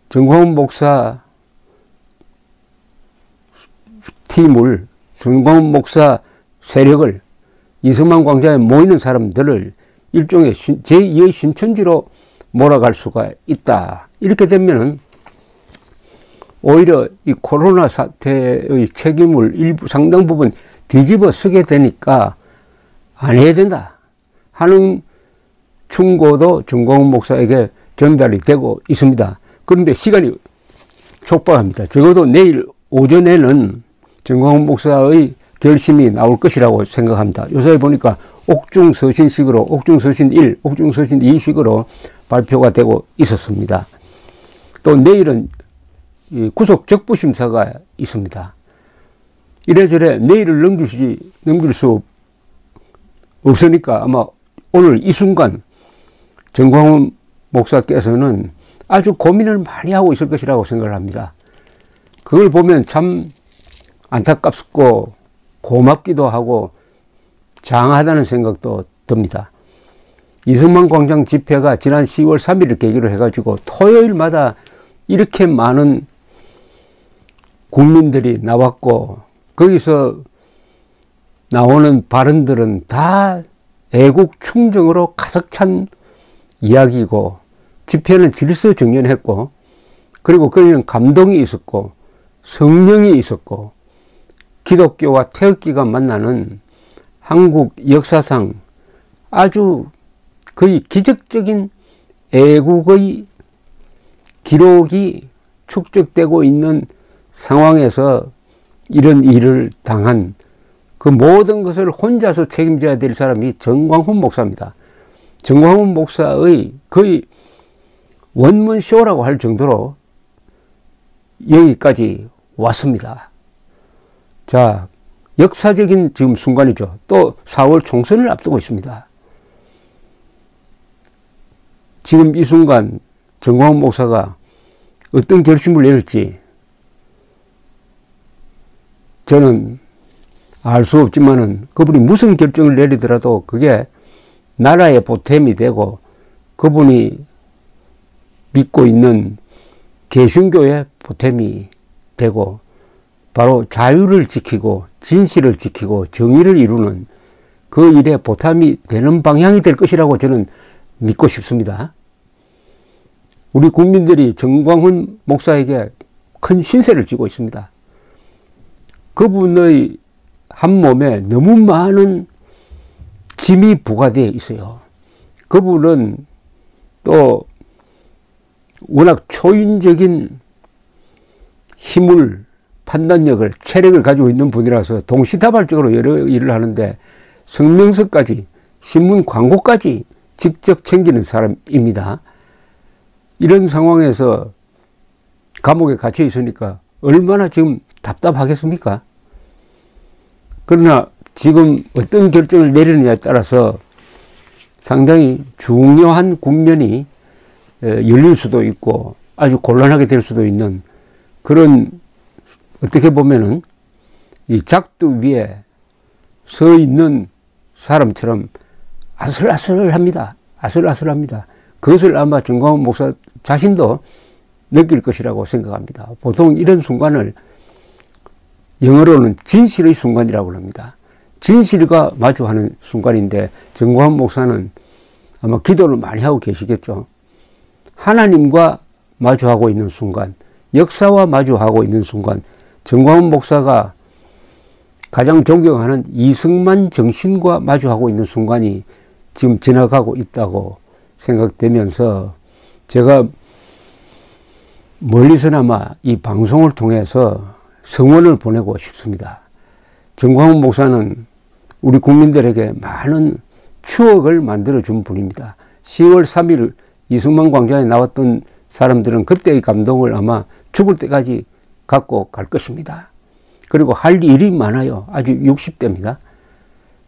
정광훈 목사 팀을, 정광훈 목사 세력을, 이승만 광장에 모이는 사람들을 일종의 제2의 신천지로 몰아갈 수가 있다. 이렇게 되면은 오히려 이 코로나 사태의 책임을 상당 부분 뒤집어 쓰게 되니까 안 해야 된다 하는 충고도 정광훈 목사에게 전달이 되고 있습니다. 그런데 시간이 촉박합니다. 적어도 내일 오전에는 정광훈 목사의 결심이 나올 것이라고 생각합니다. 요새 보니까 옥중서신식으로, 옥중서신 1, 옥중서신 2식으로 발표가 되고 있었습니다. 또 내일은 구속 적부심사가 있습니다. 이래저래 내일을 넘길 수 없으니까 아마 오늘 이 순간 정광훈 목사께서는 아주 고민을 많이 하고 있을 것이라고 생각을 합니다. 그걸 보면 참 안타깝고 고맙기도 하고 장하다는 생각도 듭니다. 이승만 광장 집회가 지난 10월 3일을 계기로 해가지고 토요일마다 이렇게 많은 국민들이 나왔고 거기서 나오는 발언들은 다 애국 충정으로 가득 찬 이야기고 집회는 질서정연했고 그리고 거기는 감동이 있었고 성령이 있었고 기독교와 태극기가 만나는 한국 역사상 아주 거의 기적적인 애국의 기록이 축적되고 있는 상황에서 이런 일을 당한 그 모든 것을 혼자서 책임져야 될 사람이 정광훈 목사입니다. 정광훈 목사의 거의 원문쇼라고 할 정도로 여기까지 왔습니다. 자, 역사적인 지금 순간이죠. 또 4월 총선을 앞두고 있습니다. 지금 이 순간 정광훈 목사가 어떤 결심을 내릴지 저는 알 수 없지만은 그분이 무슨 결정을 내리더라도 그게 나라의 보탬이 되고 그분이 믿고 있는 개신교의 보탬이 되고 바로 자유를 지키고 진실을 지키고 정의를 이루는 그 일에 보탬이 되는 방향이 될 것이라고 저는 믿고 싶습니다. 우리 국민들이 정광훈 목사에게 큰 신세를 지고 있습니다. 그분의 한 몸에 너무 많은 짐이 부과되어 있어요. 그분은 또 워낙 초인적인 힘을, 판단력을, 체력을 가지고 있는 분이라서 동시다발적으로 여러 일을 하는데 성명서까지, 신문 광고까지 직접 챙기는 사람입니다. 이런 상황에서 감옥에 갇혀 있으니까 얼마나 지금 답답하겠습니까? 그러나 지금 어떤 결정을 내리느냐에 따라서 상당히 중요한 국면이 열릴 수도 있고 아주 곤란하게 될 수도 있는 그런 어떻게 보면은 이 작두 위에 서 있는 사람처럼 아슬아슬합니다. 아슬아슬합니다. 그것을 아마 정광훈 목사 자신도 느낄 것이라고 생각합니다. 보통 이런 순간을 영어로는 진실의 순간이라고 합니다. 진실과 마주하는 순간인데 정광훈 목사는 아마 기도를 많이 하고 계시겠죠. 하나님과 마주하고 있는 순간, 역사와 마주하고 있는 순간, 정광훈 목사가 가장 존경하는 이승만 정신과 마주하고 있는 순간이 지금 지나가고 있다고 생각되면서 제가 멀리서나마 이 방송을 통해서 성원을 보내고 싶습니다. 정광훈 목사는 우리 국민들에게 많은 추억을 만들어준 분입니다. 10월 3일 이승만 광장에 나왔던 사람들은 그때의 감동을 아마 죽을 때까지 갖고 갈 것입니다. 그리고 할 일이 많아요. 아주 60대입니다.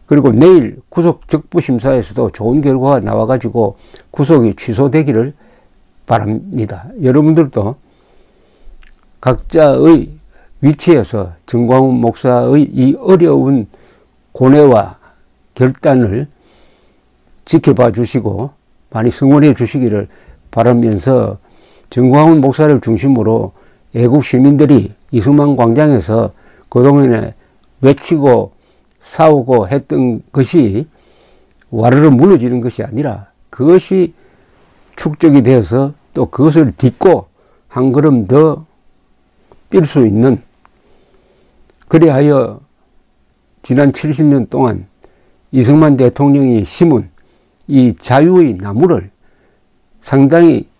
그리고 내일 구속 적부심사에서도 좋은 결과가 나와가지고 구속이 취소되기를 바랍니다. 여러분들도 각자의 위치에서 정광훈 목사의 이 어려운 고뇌와 결단을 지켜봐 주시고 많이 성원해 주시기를 바라면서 정광훈 목사를 중심으로 애국 시민들이 이승만 광장에서 그동안에 외치고 싸우고 했던 것이 와르르 무너지는 것이 아니라 그것이 축적이 되어서 또 그것을 딛고 한 걸음 더 뛸 수 있는, 그리하여 지난 70년 동안 이승만 대통령이 심은 이 자유의 나무를 상당히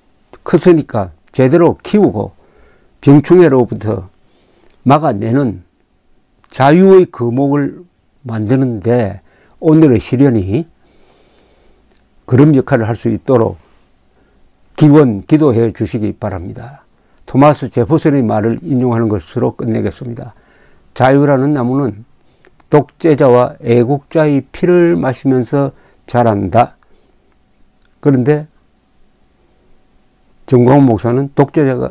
컸으니까 제대로 키우고 병충해로부터 막아내는 자유의 거목을 만드는데 오늘의 시련이 그런 역할을 할 수 있도록 기도해 주시기 바랍니다. 토마스 제퍼슨의 말을 인용하는 것으로 끝내겠습니다. 자유라는 나무는 독재자와 애국자의 피를 마시면서 자란다. 그런데 정광훈 목사는 독재자가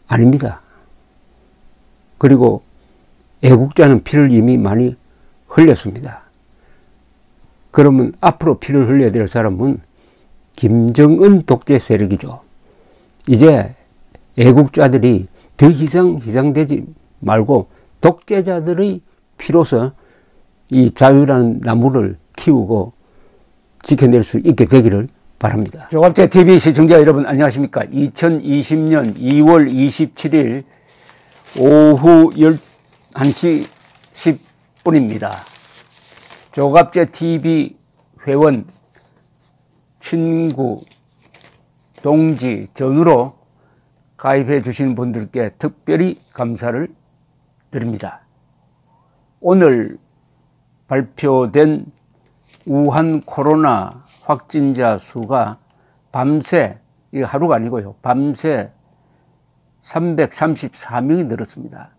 아닙니다. 그리고 애국자는 피를 이미 많이 흘렸습니다. 그러면 앞으로 피를 흘려야 될 사람은 김정은 독재 세력이죠. 이제 애국자들이 더 이상 희생되지 말고 독재자들의 피로서 이 자유라는 나무를 키우고 지켜낼 수 있게 되기를 바랍니다. 조갑제TV 시청자 여러분 안녕하십니까. 2020년 2월 27일 오후 11시 10분입니다. 조갑제TV 회원, 친구, 동지, 전우로 가입해 주신 분들께 특별히 감사를 드립니다. 오늘 발표된 우한 코로나 확진자 수가 밤새, 이거 하루가 아니고요, 밤새 334명이 늘었습니다.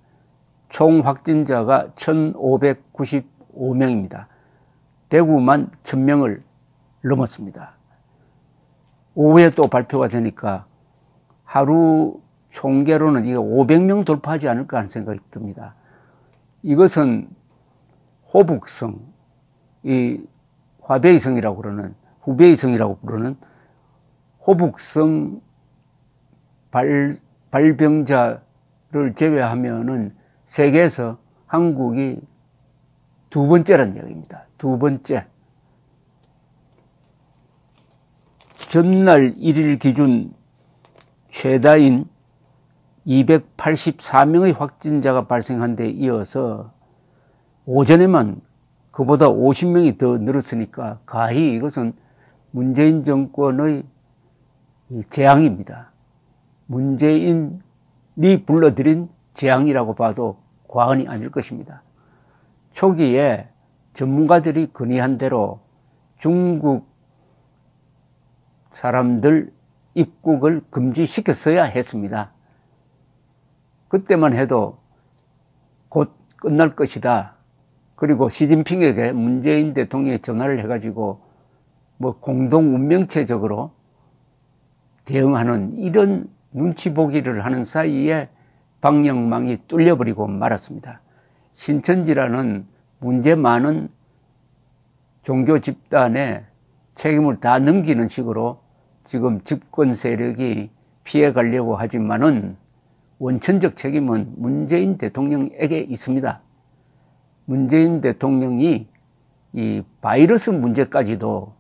총 확진자가 1595명입니다. 대구만 1000명을 넘었습니다. 오후에 또 발표가 되니까 하루 총계로는 이거 500명 돌파하지 않을까 하는 생각이 듭니다. 이것은 호북성, 이 화베이성이라고 그러는, 후베이성이라고 부르는 호북성 발병자를 제외하면은 세계에서 한국이 두 번째라는 이야기입니다. 두 번째. 전날 1일 기준 최다인 284명의 확진자가 발생한 데 이어서 오전에만 그보다 50명이 더 늘었으니까 가히 이것은 문재인 정권의 재앙입니다. 문재인이 불러들인 재앙이라고 봐도 과언이 아닐 것입니다. 초기에 전문가들이 건의한 대로 중국 사람들 입국을 금지시켰어야 했습니다. 그때만 해도 곧 끝날 것이다. 그리고 시진핑에게 문재인 대통령이 전화를 해가지고 뭐 공동 운명체적으로 대응하는 이런 눈치 보기를 하는 사이에 방역망이 뚫려버리고 말았습니다. 신천지라는 문제 많은 종교 집단에 책임을 다 넘기는 식으로 지금 집권 세력이 피해가려고 하지만은 원천적 책임은 문재인 대통령에게 있습니다. 문재인 대통령이 이 바이러스 문제까지도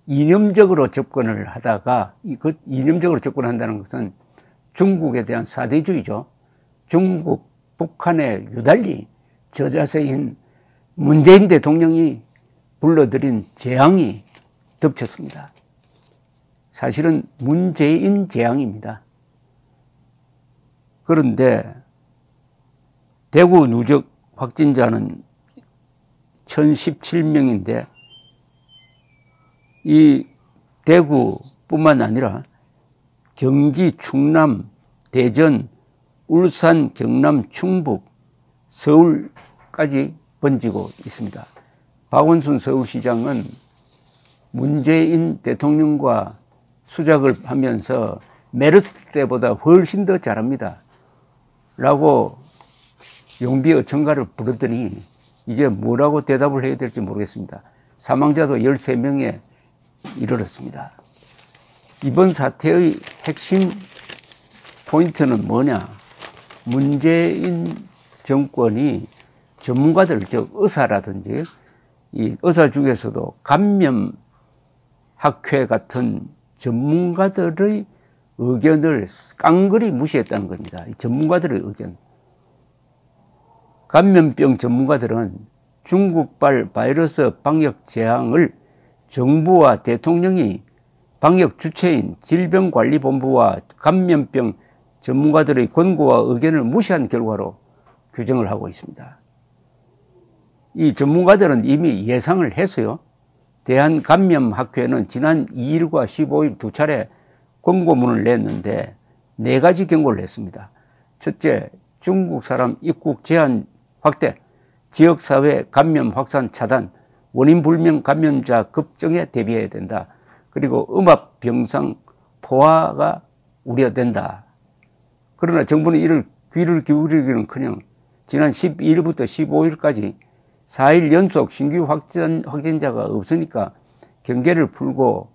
이념적으로 접근을 하다가, 그 이념적으로 접근한다는 것은 중국에 대한 사대주의죠. 중국, 북한에 유달리 저자세인 문재인 대통령이 불러들인 재앙이 덮쳤습니다. 사실은 문재인 재앙입니다. 그런데 대구 누적 확진자는 1017명인데 이 대구뿐만 아니라 경기, 충남, 대전, 울산, 경남, 충북, 서울까지 번지고 있습니다. 박원순 서울시장은 문재인 대통령과 수작을 하면서 메르스 때보다 훨씬 더 잘합니다. 라고 용비어천가를 부르더니 이제 뭐라고 대답을 해야 될지 모르겠습니다. 사망자도 13명에 이르렀습니다. 이번 사태의 핵심 포인트는 뭐냐? 문재인 정권이 전문가들, 즉 의사라든지 이 의사 중에서도 감염학회 같은 전문가들의 의견을 깡그리 무시했다는 겁니다. 이 전문가들의 의견. 감염병 전문가들은 중국발 바이러스 방역 재앙을 정부와 대통령이 방역 주체인 질병관리본부와 감염병 전문가들의 권고와 의견을 무시한 결과로 규정을 하고 있습니다. 이 전문가들은 이미 예상을 했어요. 대한감염학회는 지난 2일과 15일 두 차례 권고문을 냈는데 4가지 경고를 했습니다. 첫째, 중국 사람 입국 제한 확대, 지역사회 감염 확산 차단, 원인 불명 감염자 급증에 대비해야 된다. 그리고 음압 병상 포화가 우려된다. 그러나 정부는 이를 귀를 기울이기는커녕 지난 12일부터 15일까지 4일 연속 신규 확진자가 없으니까 경계를 풀고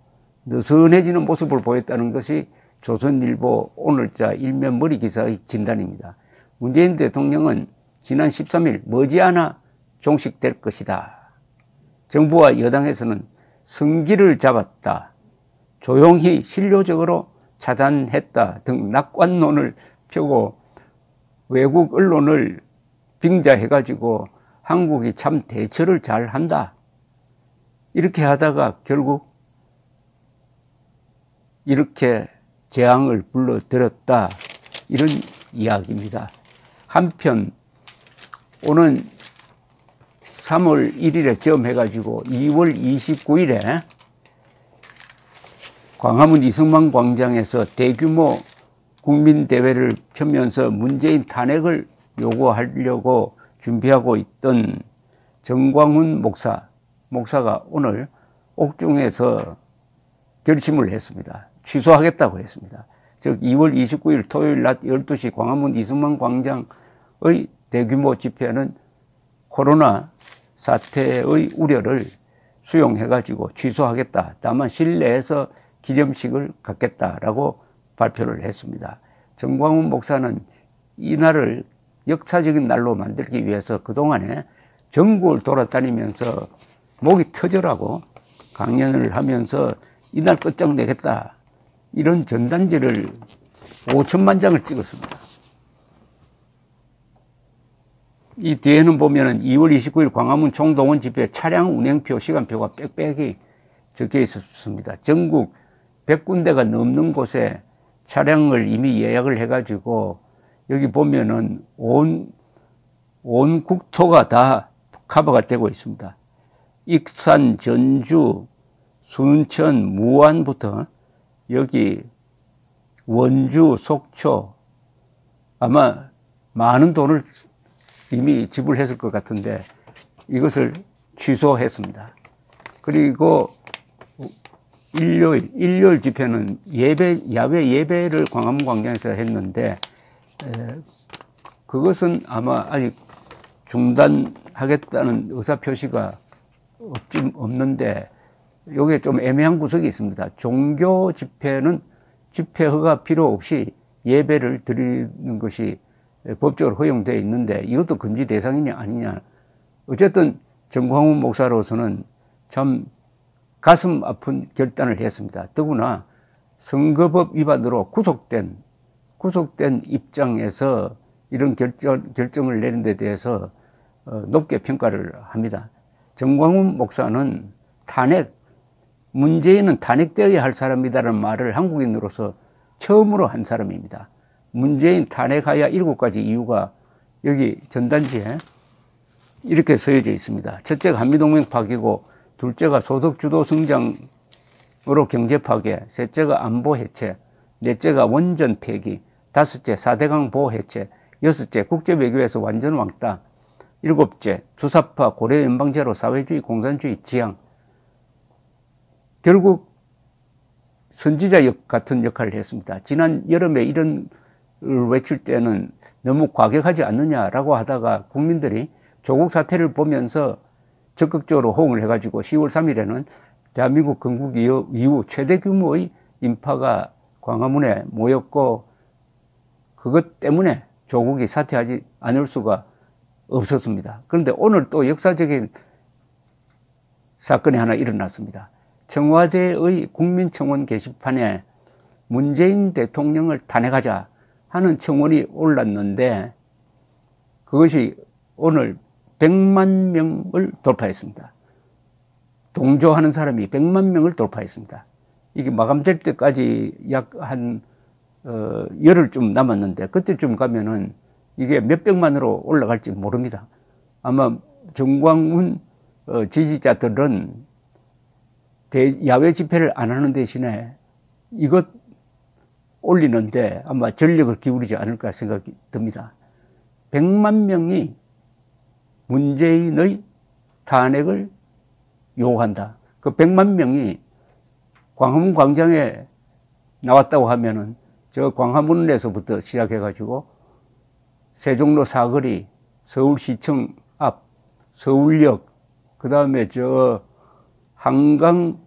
느슨해지는 모습을 보였다는 것이 조선일보 오늘자 일면 머리 기사의 진단입니다. 문재인 대통령은 지난 13일 머지않아 종식될 것이다. 정부와 여당에서는 성기를 잡았다, 조용히 실효적으로 차단했다 등 낙관론을 펴고 외국 언론을 빙자해가지고 한국이 참 대처를 잘한다, 이렇게 하다가 결국 이렇게 재앙을 불러들였다, 이런 이야기입니다. 한편 오는 3월 1일에 점해가지고 2월 29일에 광화문 이승만 광장에서 대규모 국민대회를 펴면서 문재인 탄핵을 요구하려고 준비하고 있던 정광훈 목사가 오늘 옥중에서 결심을 했습니다. 취소하겠다고 했습니다. 즉 2월 29일 토요일 낮 12시 광화문 이승만 광장의 대규모 집회는 코로나 사태의 우려를 수용해가지고 취소하겠다. 다만 실내에서 기념식을 갖겠다라고 발표를 했습니다. 정광훈 목사는 이날을 역사적인 날로 만들기 위해서 그동안에 전국을 돌아다니면서 목이 터져라고 강연을 하면서 이날 끝장내겠다, 이런 전단지를 5천만 장을 찍었습니다. 이 뒤에는 보면은 2월 29일 광화문 총동원 집회 차량 운행표, 시간표가 빽빽이 적혀 있었습니다. 전국 100군데가 넘는 곳에 차량을 이미 예약을 해가지고 여기 보면은 온 국토가 다 커버가 되고 있습니다. 익산, 전주, 순천, 무안부터 여기 원주, 속초, 아마 많은 돈을 이미 지불했을 것 같은데 이것을 취소했습니다. 그리고 일요일 집회는 야외 예배를 광화문 광장에서 했는데 그것은 아마 아직 중단하겠다는 의사표시가 없는데 여기에 좀 애매한 구석이 있습니다. 종교 집회는 집회 허가 필요 없이 예배를 드리는 것이 법적으로 허용되어 있는데 이것도 금지 대상이냐 아니냐. 어쨌든 정광훈 목사로서는 참 가슴 아픈 결단을 했습니다. 더구나 선거법 위반으로 구속된 입장에서 이런 결정을 내린 데 대해서 높게 평가를 합니다. 정광훈 목사는 문재인은 탄핵되어야 할 사람이다라는 말을 한국인으로서 처음으로 한 사람입니다. 문재인 탄핵하야 7가지 이유가 여기 전단지에 이렇게 쓰여져 있습니다. 첫째가 한미동맹 파기고, 둘째가 소득주도 성장으로 경제 파괴, 셋째가 안보 해체, 넷째가 원전 폐기, 다섯째 4대강 보호 해체, 여섯째 국제 외교에서 완전 왕따, 일곱째 주사파 고려 연방제로 사회주의 공산주의 지향. 결국 선지자 같은 역할을 했습니다. 지난 여름에 이런 외칠 때는 너무 과격하지 않느냐라고 하다가 국민들이 조국 사태를 보면서 적극적으로 호응을 해가지고 10월 3일에는 대한민국 건국 이후 최대 규모의 인파가 광화문에 모였고, 그것 때문에 조국이 사퇴하지 않을 수가 없었습니다. 그런데 오늘 또 역사적인 사건이 하나 일어났습니다. 청와대의 국민청원 게시판에 문재인 대통령을 탄핵하자 하는 청원이 올랐는데 그것이 오늘 100만 명을 돌파했습니다. 동조하는 사람이 100만 명을 돌파했습니다. 이게 마감될 때까지 약 한 열흘쯤 남았는데 그때쯤 가면은 이게 몇백만으로 올라갈지 모릅니다. 아마 정광훈 지지자들은 야외 집회를 안 하는 대신에 이것 올리는데 아마 전력을 기울이지 않을까 생각이 듭니다. 100만 명이 문재인의 탄핵을 요구한다. 그 100만 명이 광화문 광장에 나왔다고 하면은 저 광화문에서부터 시작해가지고 세종로 사거리, 서울시청 앞, 서울역, 그 다음에 저 한강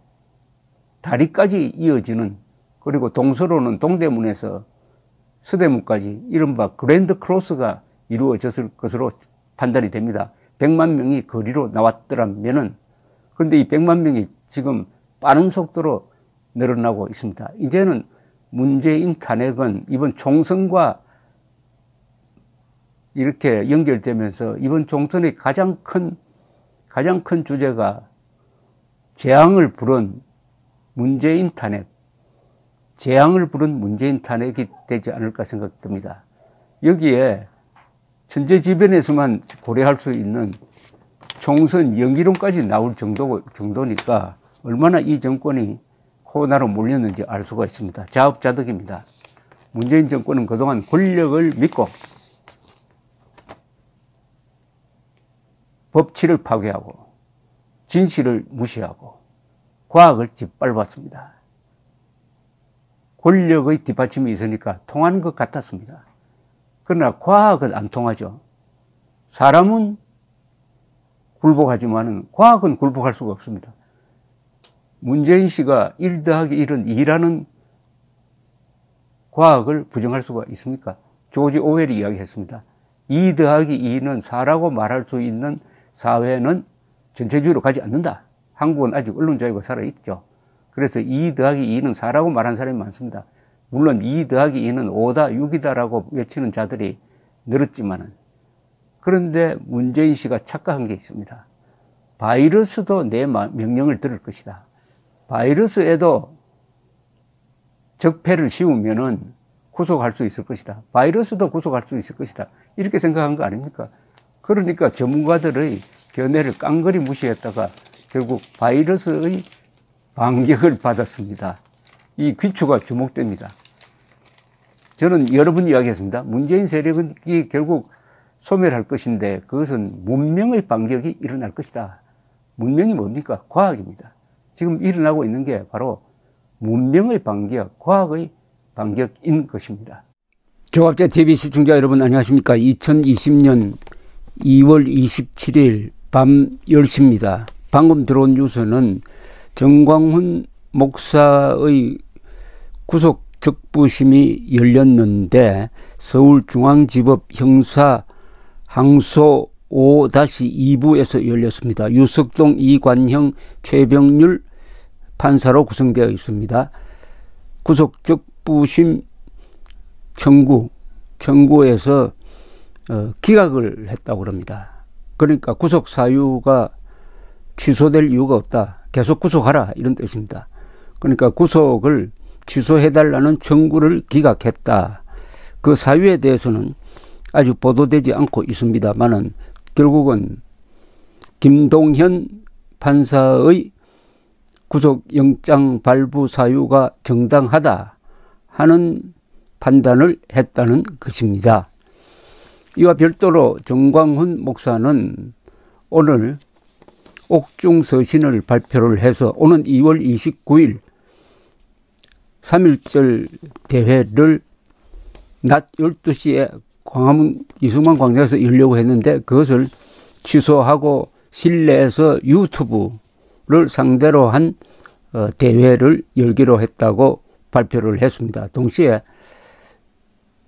다리까지 이어지는, 그리고 동서로는 동대문에서 서대문까지 이른바 그랜드 크로스가 이루어졌을 것으로 판단이 됩니다. 100만 명이 거리로 나왔더라면은. 그런데 이 100만 명이 지금 빠른 속도로 늘어나고 있습니다. 이제는 문재인 탄핵은 이번 총선과 이렇게 연결되면서 이번 총선의 가장 큰 주제가 재앙을 부른 문재인 탄핵, 재앙을 부른 문재인 탄핵이 되지 않을까 생각됩니다. 여기에 천재지변에서만 고려할 수 있는 총선 연기론까지 나올 정도니까 얼마나 이 정권이 코로나로 몰렸는지 알 수가 있습니다. 자업자득입니다. 문재인 정권은 그동안 권력을 믿고 법치를 파괴하고 진실을 무시하고 과학을 짓밟았습니다. 권력의 뒷받침이 있으니까 통하는 것 같았습니다. 그러나 과학은 안 통하죠. 사람은 굴복하지만은 과학은 굴복할 수가 없습니다. 문재인 씨가 1 더하기 1은 2라는 과학을 부정할 수가 있습니까? 조지 오웰이 이야기했습니다. 2 더하기 2는 4라고 말할 수 있는 사회는 전체주의로 가지 않는다. 한국은 아직 언론자유가 살아있죠. 그래서 2 더하기 2는 4라고 말하는 사람이 많습니다. 물론 2 더하기 2는 5다, 6이다라고 외치는 자들이 늘었지만은, 그런데 문재인 씨가 착각한 게 있습니다. 바이러스도 내 명령을 들을 것이다. 바이러스에도 적폐를 씌우면은 구속할 수 있을 것이다. 바이러스도 구속할 수 있을 것이다. 이렇게 생각한 거 아닙니까? 그러니까 전문가들의 견해를 깡그리 무시했다가 결국 바이러스의 반격을 받았습니다. 이 귀추가 주목됩니다. 저는 여러 번 이야기했습니다. 문재인 세력이 결국 소멸할 것인데 그것은 문명의 반격이 일어날 것이다. 문명이 뭡니까? 과학입니다. 지금 일어나고 있는 게 바로 문명의 반격, 과학의 반격인 것입니다. 조갑제 TV 시청자 여러분 안녕하십니까? 2020년 2월 27일 밤 10시입니다. 방금 들어온 뉴스는 정광훈 목사의 구속 적부심이 열렸는데 서울중앙지법 형사 항소 5-2부에서 열렸습니다. 유석동, 이관형, 최병률 판사로 구성되어 있습니다. 구속 적부심 청구에서 기각을 했다고 합니다. 그러니까 구속 사유가 취소될 이유가 없다. 계속 구속하라 이런 뜻입니다. 그러니까 구속을 취소해달라는 청구를 기각했다. 그 사유에 대해서는 아직 보도되지 않고 있습니다만은 결국은 김동현 판사의 구속영장 발부 사유가 정당하다 하는 판단을 했다는 것입니다. 이와 별도로 정광훈 목사는 오늘 옥중서신을 발표를 해서 오는 2월 29일 3.1절 대회를 낮 12시에 광화문 이승만 광장에서 열려고 했는데 그것을 취소하고 실내에서 유튜브를 상대로 한 대회를 열기로 했다고 발표를 했습니다. 동시에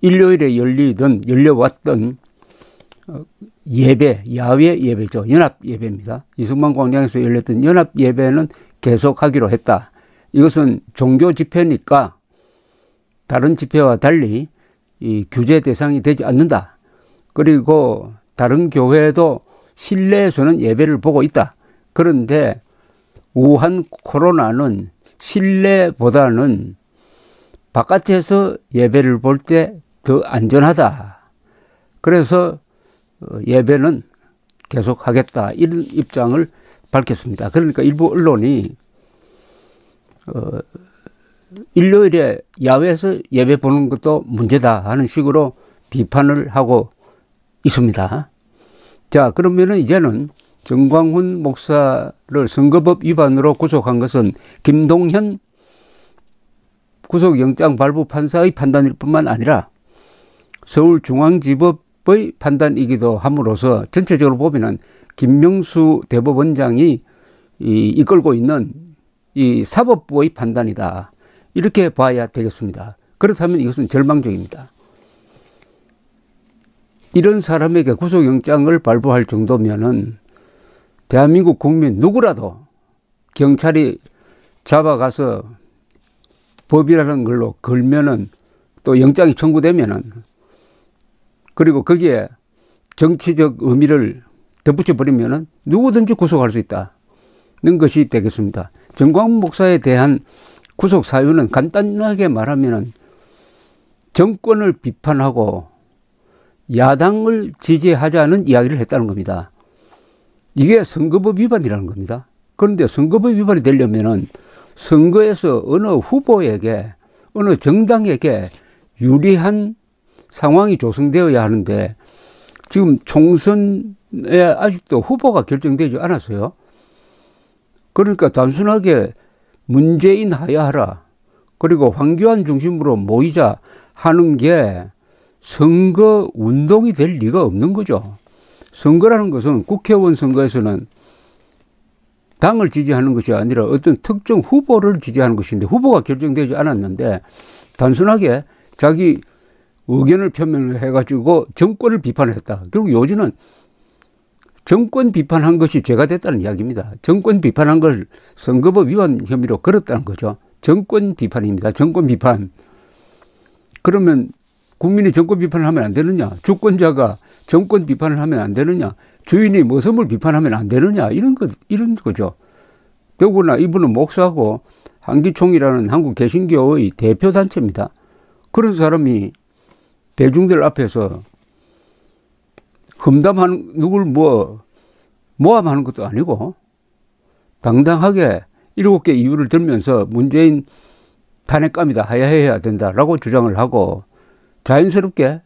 일요일에 열려왔던 예배, 야외 예배죠. 연합 예배입니다. 이승만 광장에서 열렸던 연합 예배는 계속하기로 했다. 이것은 종교 집회니까 다른 집회와 달리 이 규제 대상이 되지 않는다. 그리고 다른 교회도 실내에서는 예배를 보고 있다. 그런데 우한 코로나는 실내보다는 바깥에서 예배를 볼 때 더 안전하다. 그래서 예배는 계속하겠다. 이런 입장을 밝혔습니다. 그러니까 일부 언론이 일요일에 야외에서 예배 보는 것도 문제다 하는 식으로 비판을 하고 있습니다. 자, 그러면은 이제는 정광훈 목사를 선거법 위반으로 구속한 것은 김동현 구속영장 발부 판사의 판단일 뿐만 아니라 서울중앙지법의 판단이기도 함으로써 전체적으로 보면은 김명수 대법원장이 이끌고 있는 이 사법부의 판단이다. 이렇게 봐야 되겠습니다. 그렇다면 이것은 절망적입니다. 이런 사람에게 구속영장을 발부할 정도면은 대한민국 국민 누구라도 경찰이 잡아가서 법이라는 걸로 걸면은 또 영장이 청구되면은 그리고 거기에 정치적 의미를 덧붙여 버리면은 누구든지 구속할 수 있다는 것이 되겠습니다. 정광훈 목사에 대한 구속 사유는 간단하게 말하면은 정권을 비판하고 야당을 지지하자는 이야기를 했다는 겁니다. 이게 선거법 위반이라는 겁니다. 그런데 선거법 위반이 되려면은 선거에서 어느 후보에게 어느 정당에게 유리한 상황이 조성되어야 하는데 지금 총선에 아직도 후보가 결정되지 않았어요. 그러니까 단순하게 문재인 하야하라 그리고 황교안 중심으로 모이자 하는 게 선거 운동이 될 리가 없는 거죠. 선거라는 것은 국회의원 선거에서는 당을 지지하는 것이 아니라 어떤 특정 후보를 지지하는 것인데 후보가 결정되지 않았는데 단순하게 자기 의견을 표명을 해가지고 정권을 비판을 했다. 결국 요즘은 정권 비판한 것이 죄가 됐다는 이야기입니다. 정권 비판한 걸 선거법 위반 혐의로 걸었다는 거죠. 정권 비판입니다. 정권 비판. 그러면 국민이 정권 비판을 하면 안 되느냐? 주권자가 정권 비판을 하면 안 되느냐? 주인이 모섬을 비판하면 안 되느냐? 이런 거죠. 더구나 이분은 목사고 한기총이라는 한국 개신교의 대표단체입니다. 그런 사람이 대중들 앞에서 험담하는, 누굴 모함하는 것도 아니고 당당하게 7개 이유를 들면서 문재인 탄핵감이다, 하야해야 된다라고 주장을 하고 자연스럽게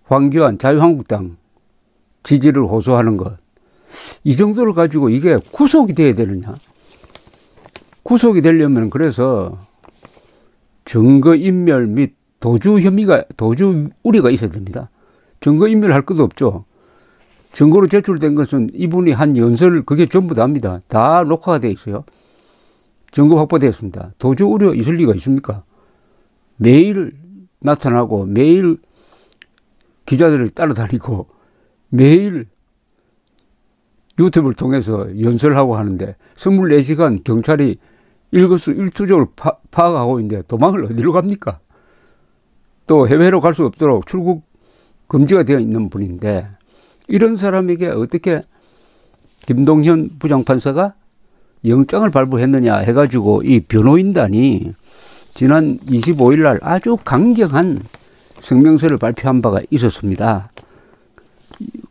황교안 자유한국당 지지를 호소하는 것. 이 정도를 가지고 이게 구속이 돼야 되느냐. 구속이 되려면 그래서 증거인멸 및 도주 우려가 있어야 됩니다. 증거인멸 할 것도 없죠. 증거로 제출된 것은 이분이 한 연설 그게 전부 다입니다. 다 녹화가 되어 있어요. 증거 확보되었습니다. 도주 우려 있을 리가 있습니까? 매일 나타나고 매일 기자들을 따라다니고 매일 유튜브를 통해서 연설하고 하는데 24시간 경찰이 일거수일투족을 파악하고 있는데 도망을 어디로 갑니까? 또 해외로 갈 수 없도록 출국 금지가 되어 있는 분인데 이런 사람에게 어떻게 김동현 부장판사가 영장을 발부했느냐 해가지고 이 변호인단이 지난 25일 날 아주 강경한 성명서를 발표한 바가 있었습니다.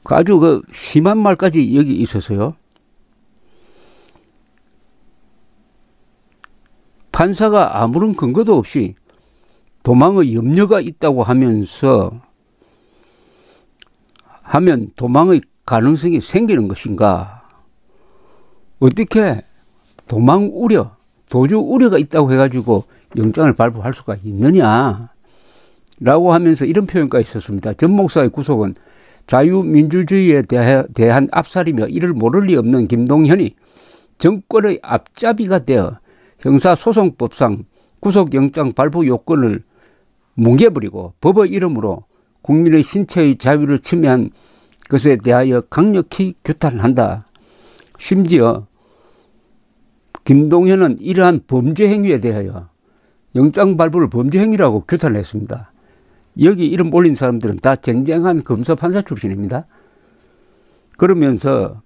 아주 심한 말까지 여기 있었어요. 판사가 아무런 근거도 없이 도망의 염려가 있다고 하면 도망의 가능성이 생기는 것인가? 어떻게 도망 우려, 도주 우려가 있다고 해가지고 영장을 발부할 수가 있느냐? 라고 하면서 이런 표현까지 있었습니다. 전 목사의 구속은 자유민주주의에 대한 압살이며 이를 모를 리 없는 김동현이 정권의 앞잡이가 되어 형사소송법상 구속영장 발부 요건을 뭉개버리고 법의 이름으로 국민의 신체의 자유를 침해한 것에 대하여 강력히 규탄한다. 심지어 김동현은 이러한 범죄 행위에 대하여 영장 발부를 범죄 행위라고 규탄했습니다. 여기 이름 올린 사람들은 다 쟁쟁한 검사 판사 출신입니다. 그러면서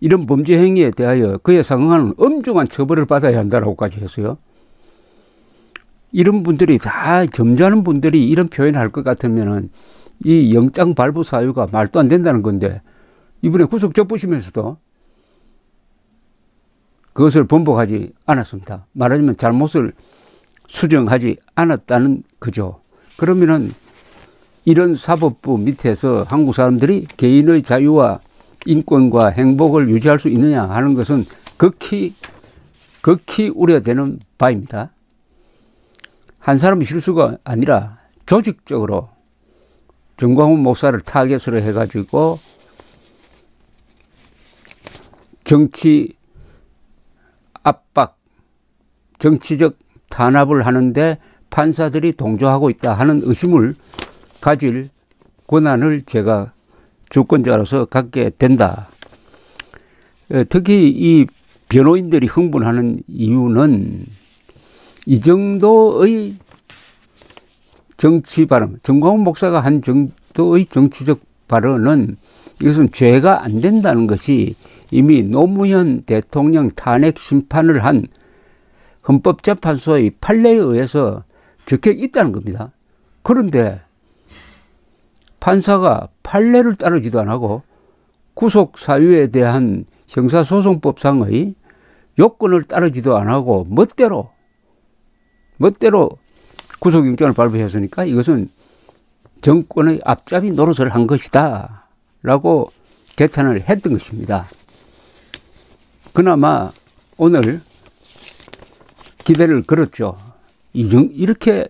이런 범죄 행위에 대하여 그에 상응하는 엄중한 처벌을 받아야 한다라고까지 했어요. 이런 분들이 다 점잖은 분들이 이런 표현을 할 것 같으면은 이 영장 발부 사유가 말도 안 된다는 건데 이번에 구속 접으시면서도 그것을 번복하지 않았습니다. 말하자면 잘못을 수정하지 않았다는 거죠. 그러면은 이런 사법부 밑에서 한국 사람들이 개인의 자유와 인권과 행복을 유지할 수 있느냐 하는 것은 극히 우려되는 바입니다. 한 사람의 실수가 아니라 조직적으로 정광훈 목사를 타겟으로 해가지고 정치 압박, 정치적 탄압을 하는데 판사들이 동조하고 있다 하는 의심을 가질 권한을 제가 주권자로서 갖게 된다. 특히 이 변호인들이 흥분하는 이유는 이 정도의 정치 발언, 정광훈 목사가 한 정도의 정치적 발언은 이것은 죄가 안 된다는 것이 이미 노무현 대통령 탄핵 심판을 한 헌법재판소의 판례에 의해서 적혀 있다는 겁니다. 그런데 판사가 판례를 따르지도 안 하고 구속 사유에 대한 형사소송법상의 요건을 따르지도 안 하고 멋대로 구속영장을 발부했으니까 이것은 정권의 앞잡이 노릇을 한 것이다 라고 개탄을 했던 것입니다. 그나마 오늘 기대를 걸었죠. 이렇게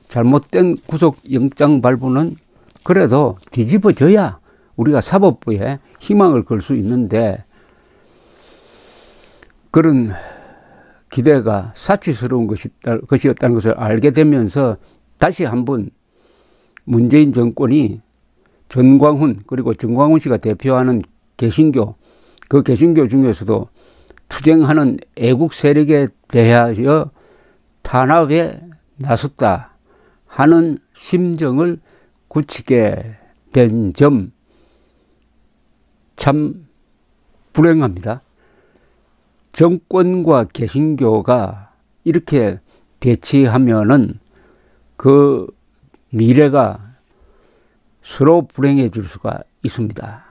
잘못된 구속영장 발부는 그래도 뒤집어져야 우리가 사법부에 희망을 걸 수 있는데 그런 기대가 사치스러운 것이었다는 것을 알게 되면서 다시 한번 문재인 정권이 전광훈 그리고 정광훈 씨가 대표하는 개신교, 그 개신교 중에서도 투쟁하는 애국 세력에 대하여 탄압에 나섰다 하는 심정을 굳히게 된 점 참 불행합니다. 정권과 개신교가 이렇게 대치하면은 그 미래가 서로 불행해질 수가 있습니다.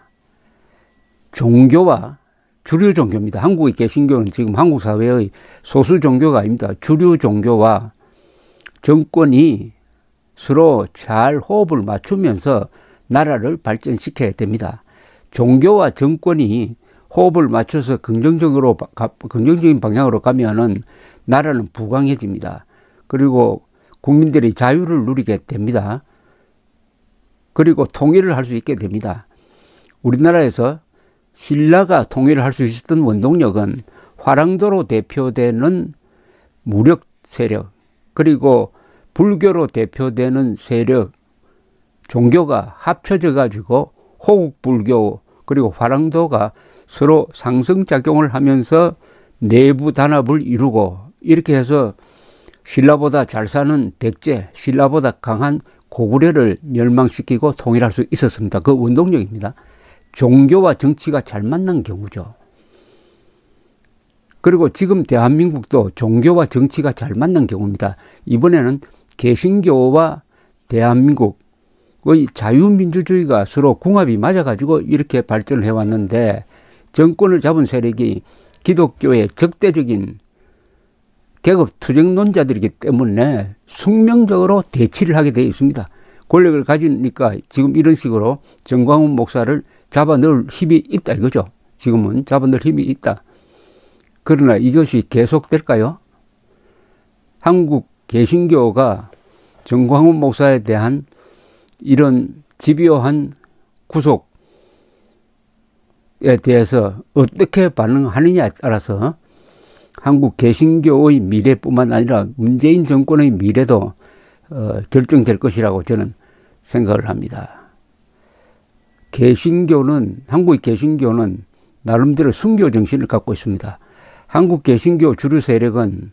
종교와 주류 종교입니다. 한국의 개신교는 지금 한국 사회의 소수 종교가 아닙니다. 주류 종교와 정권이 서로 잘 호흡을 맞추면서 나라를 발전시켜야 됩니다. 종교와 정권이 호흡을 맞춰서 긍정적인 방향으로 가면은 나라는 부강해집니다. 그리고 국민들이 자유를 누리게 됩니다. 그리고 통일을 할 수 있게 됩니다. 우리나라에서 신라가 통일을 할 수 있었던 원동력은 화랑도로 대표되는 무력 세력, 그리고 불교로 대표되는 세력, 종교가 합쳐져 가지고 호국불교 그리고 화랑도가 서로 상승작용을 하면서 내부 단합을 이루고 이렇게 해서 신라보다 잘 사는 백제, 신라보다 강한 고구려를 멸망시키고 통일할 수 있었습니다. 그 원동력입니다. 종교와 정치가 잘 만난 경우죠. 그리고 지금 대한민국도 종교와 정치가 잘 만난 경우입니다. 이번에는 개신교와 대한민국의 자유민주주의가 서로 궁합이 맞아가지고 이렇게 발전을 해왔는데 정권을 잡은 세력이 기독교의 적대적인 계급 투쟁론자들이기 때문에 숙명적으로 대치를 하게 되어 있습니다. 권력을 가지니까 지금 이런 식으로 정광훈 목사를 잡아넣을 힘이 있다 이거죠. 지금은 잡아넣을 힘이 있다. 그러나 이것이 계속될까요? 한국 개신교가 정광훈 목사에 대한 이런 집요한 구속에 대해서 어떻게 반응하느냐에 따라서 한국 개신교의 미래뿐만 아니라 문재인 정권의 미래도 결정될 것이라고 저는 생각을 합니다. 개신교는, 한국의 개신교는 나름대로 순교 정신을 갖고 있습니다. 한국 개신교 주류 세력은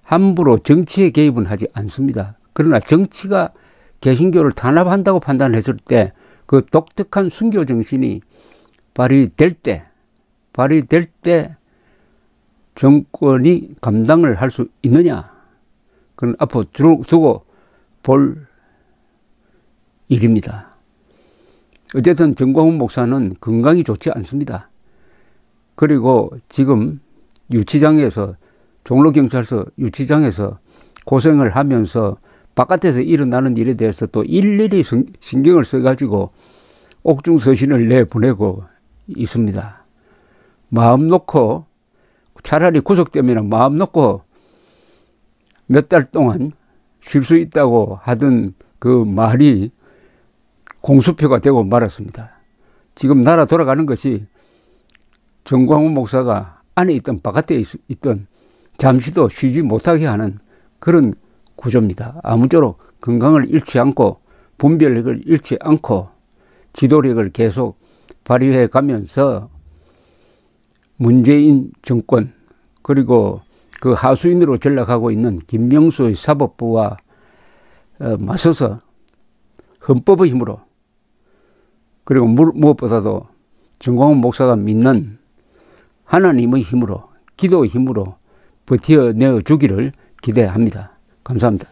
함부로 정치에 개입은 하지 않습니다. 그러나 정치가 개신교를 탄압한다고 판단했을 때 그 독특한 순교 정신이 발휘될 때 정권이 감당을 할 수 있느냐, 그건 앞으로 두고 볼 일입니다. 어쨌든 정광훈 목사는 건강이 좋지 않습니다. 그리고 지금 유치장에서, 종로경찰서 유치장에서 고생을 하면서 바깥에서 일어나는 일에 대해서 또 일일이 신경을 써가지고 옥중서신을 내보내고 있습니다. 마음 놓고, 차라리 구속되면 마음 놓고 몇 달 동안 쉴 수 있다고 하던 그 말이 공수표가 되고 말았습니다. 지금 나라 돌아가는 것이 정광훈 목사가 안에 있던 바깥에 있던 잠시도 쉬지 못하게 하는 그런 구조입니다. 아무쪼록 건강을 잃지 않고 분별력을 잃지 않고 지도력을 계속 발휘해 가면서 문재인 정권, 그리고 그 하수인으로 전락하고 있는 김명수의 사법부와 맞서서 헌법의 힘으로, 그리고 무엇보다도 정광훈 목사가 믿는 하나님의 힘으로, 기도의 힘으로 버텨내 주기를 기대합니다. 감사합니다.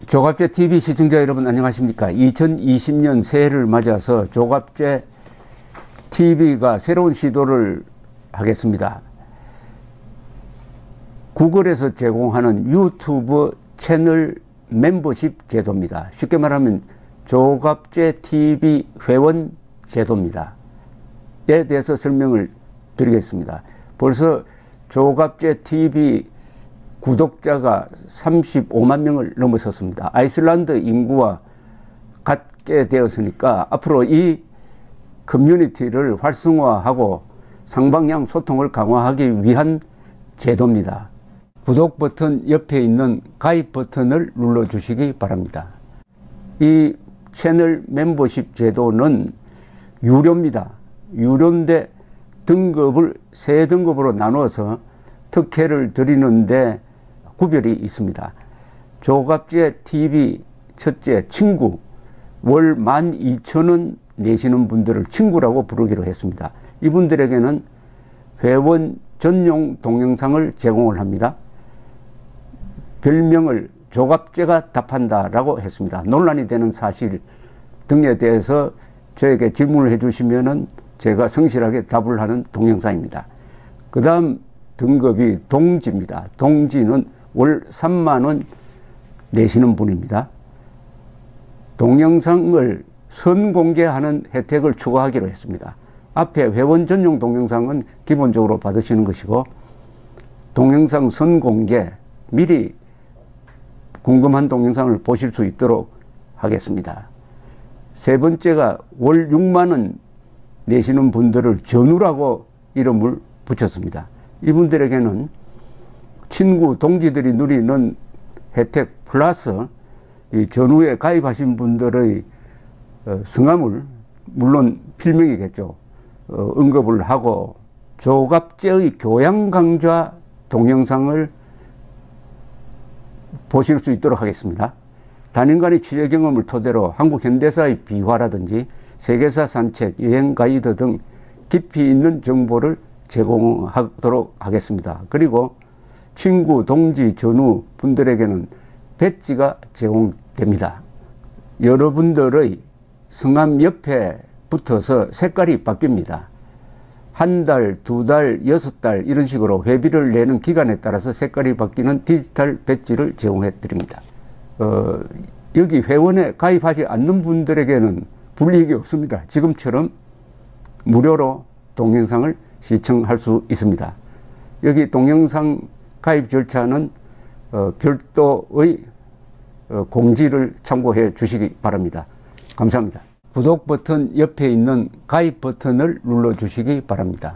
조갑제 TV 시청자 여러분 안녕하십니까? 2020년 새해를 맞아서 조갑제 TV가 새로운 시도를 하겠습니다. 구글에서 제공하는 유튜브 채널 멤버십 제도입니다. 쉽게 말하면 조갑제 TV 회원 제도입니다. 에 대해서 설명을 드리겠습니다. 벌써 조갑제 TV 구독자가 35만 명을 넘어섰습니다. 아이슬란드 인구와 같게 되었으니까 앞으로 이 커뮤니티를 활성화하고 상방향 소통을 강화하기 위한 제도입니다. 구독 버튼 옆에 있는 가입 버튼을 눌러주시기 바랍니다. 이 채널 멤버십 제도는 유료입니다. 유료인데 등급을 세 등급으로 나누어서 특혜를 드리는데 구별이 있습니다. 조갑제 TV 첫째 친구, 월 12,000원 내시는 분들을 친구라고 부르기로 했습니다. 이분들에게는 회원 전용 동영상을 제공을 합니다. 별명을 조갑제가 답한다라고 했습니다. 논란이 되는 사실 등에 대해서 저에게 질문을 해주시면은 제가 성실하게 답을 하는 동영상입니다. 그 다음 등급이 동지입니다. 동지는 월 3만 원 내시는 분입니다. 동영상을 선공개하는 혜택을 추가하기로 했습니다. 앞에 회원 전용 동영상은 기본적으로 받으시는 것이고, 동영상 선공개, 미리 궁금한 동영상을 보실 수 있도록 하겠습니다. 세 번째가 월 6만 원 내시는 분들을 전우라고 이름을 붙였습니다. 이분들에게는 친구, 동지들이 누리는 혜택 플러스 이 전후에 가입하신 분들의 성함을, 물론 필명이겠죠, 언급을 하고 조갑제의 교양 강좌 동영상을 보실 수 있도록 하겠습니다. 단연간의 취재 경험을 토대로 한국 현대사의 비화라든지 세계사 산책, 여행 가이드 등 깊이 있는 정보를 제공하도록 하겠습니다. 그리고 친구, 동지, 전우 분들에게는 배지가 제공됩니다. 여러분들의 성함 옆에 붙어서 색깔이 바뀝니다. 한 달, 두 달, 6달 이런 식으로 회비를 내는 기간에 따라서 색깔이 바뀌는 디지털 배지를 제공해 드립니다. 여기 회원에 가입하지 않는 분들에게는 불이익이 없습니다. 지금처럼 무료로 동영상을 시청할 수 있습니다. 여기 동영상 가입 절차는 별도의 공지를 참고해 주시기 바랍니다. 감사합니다. 구독 버튼 옆에 있는 가입 버튼을 눌러 주시기 바랍니다.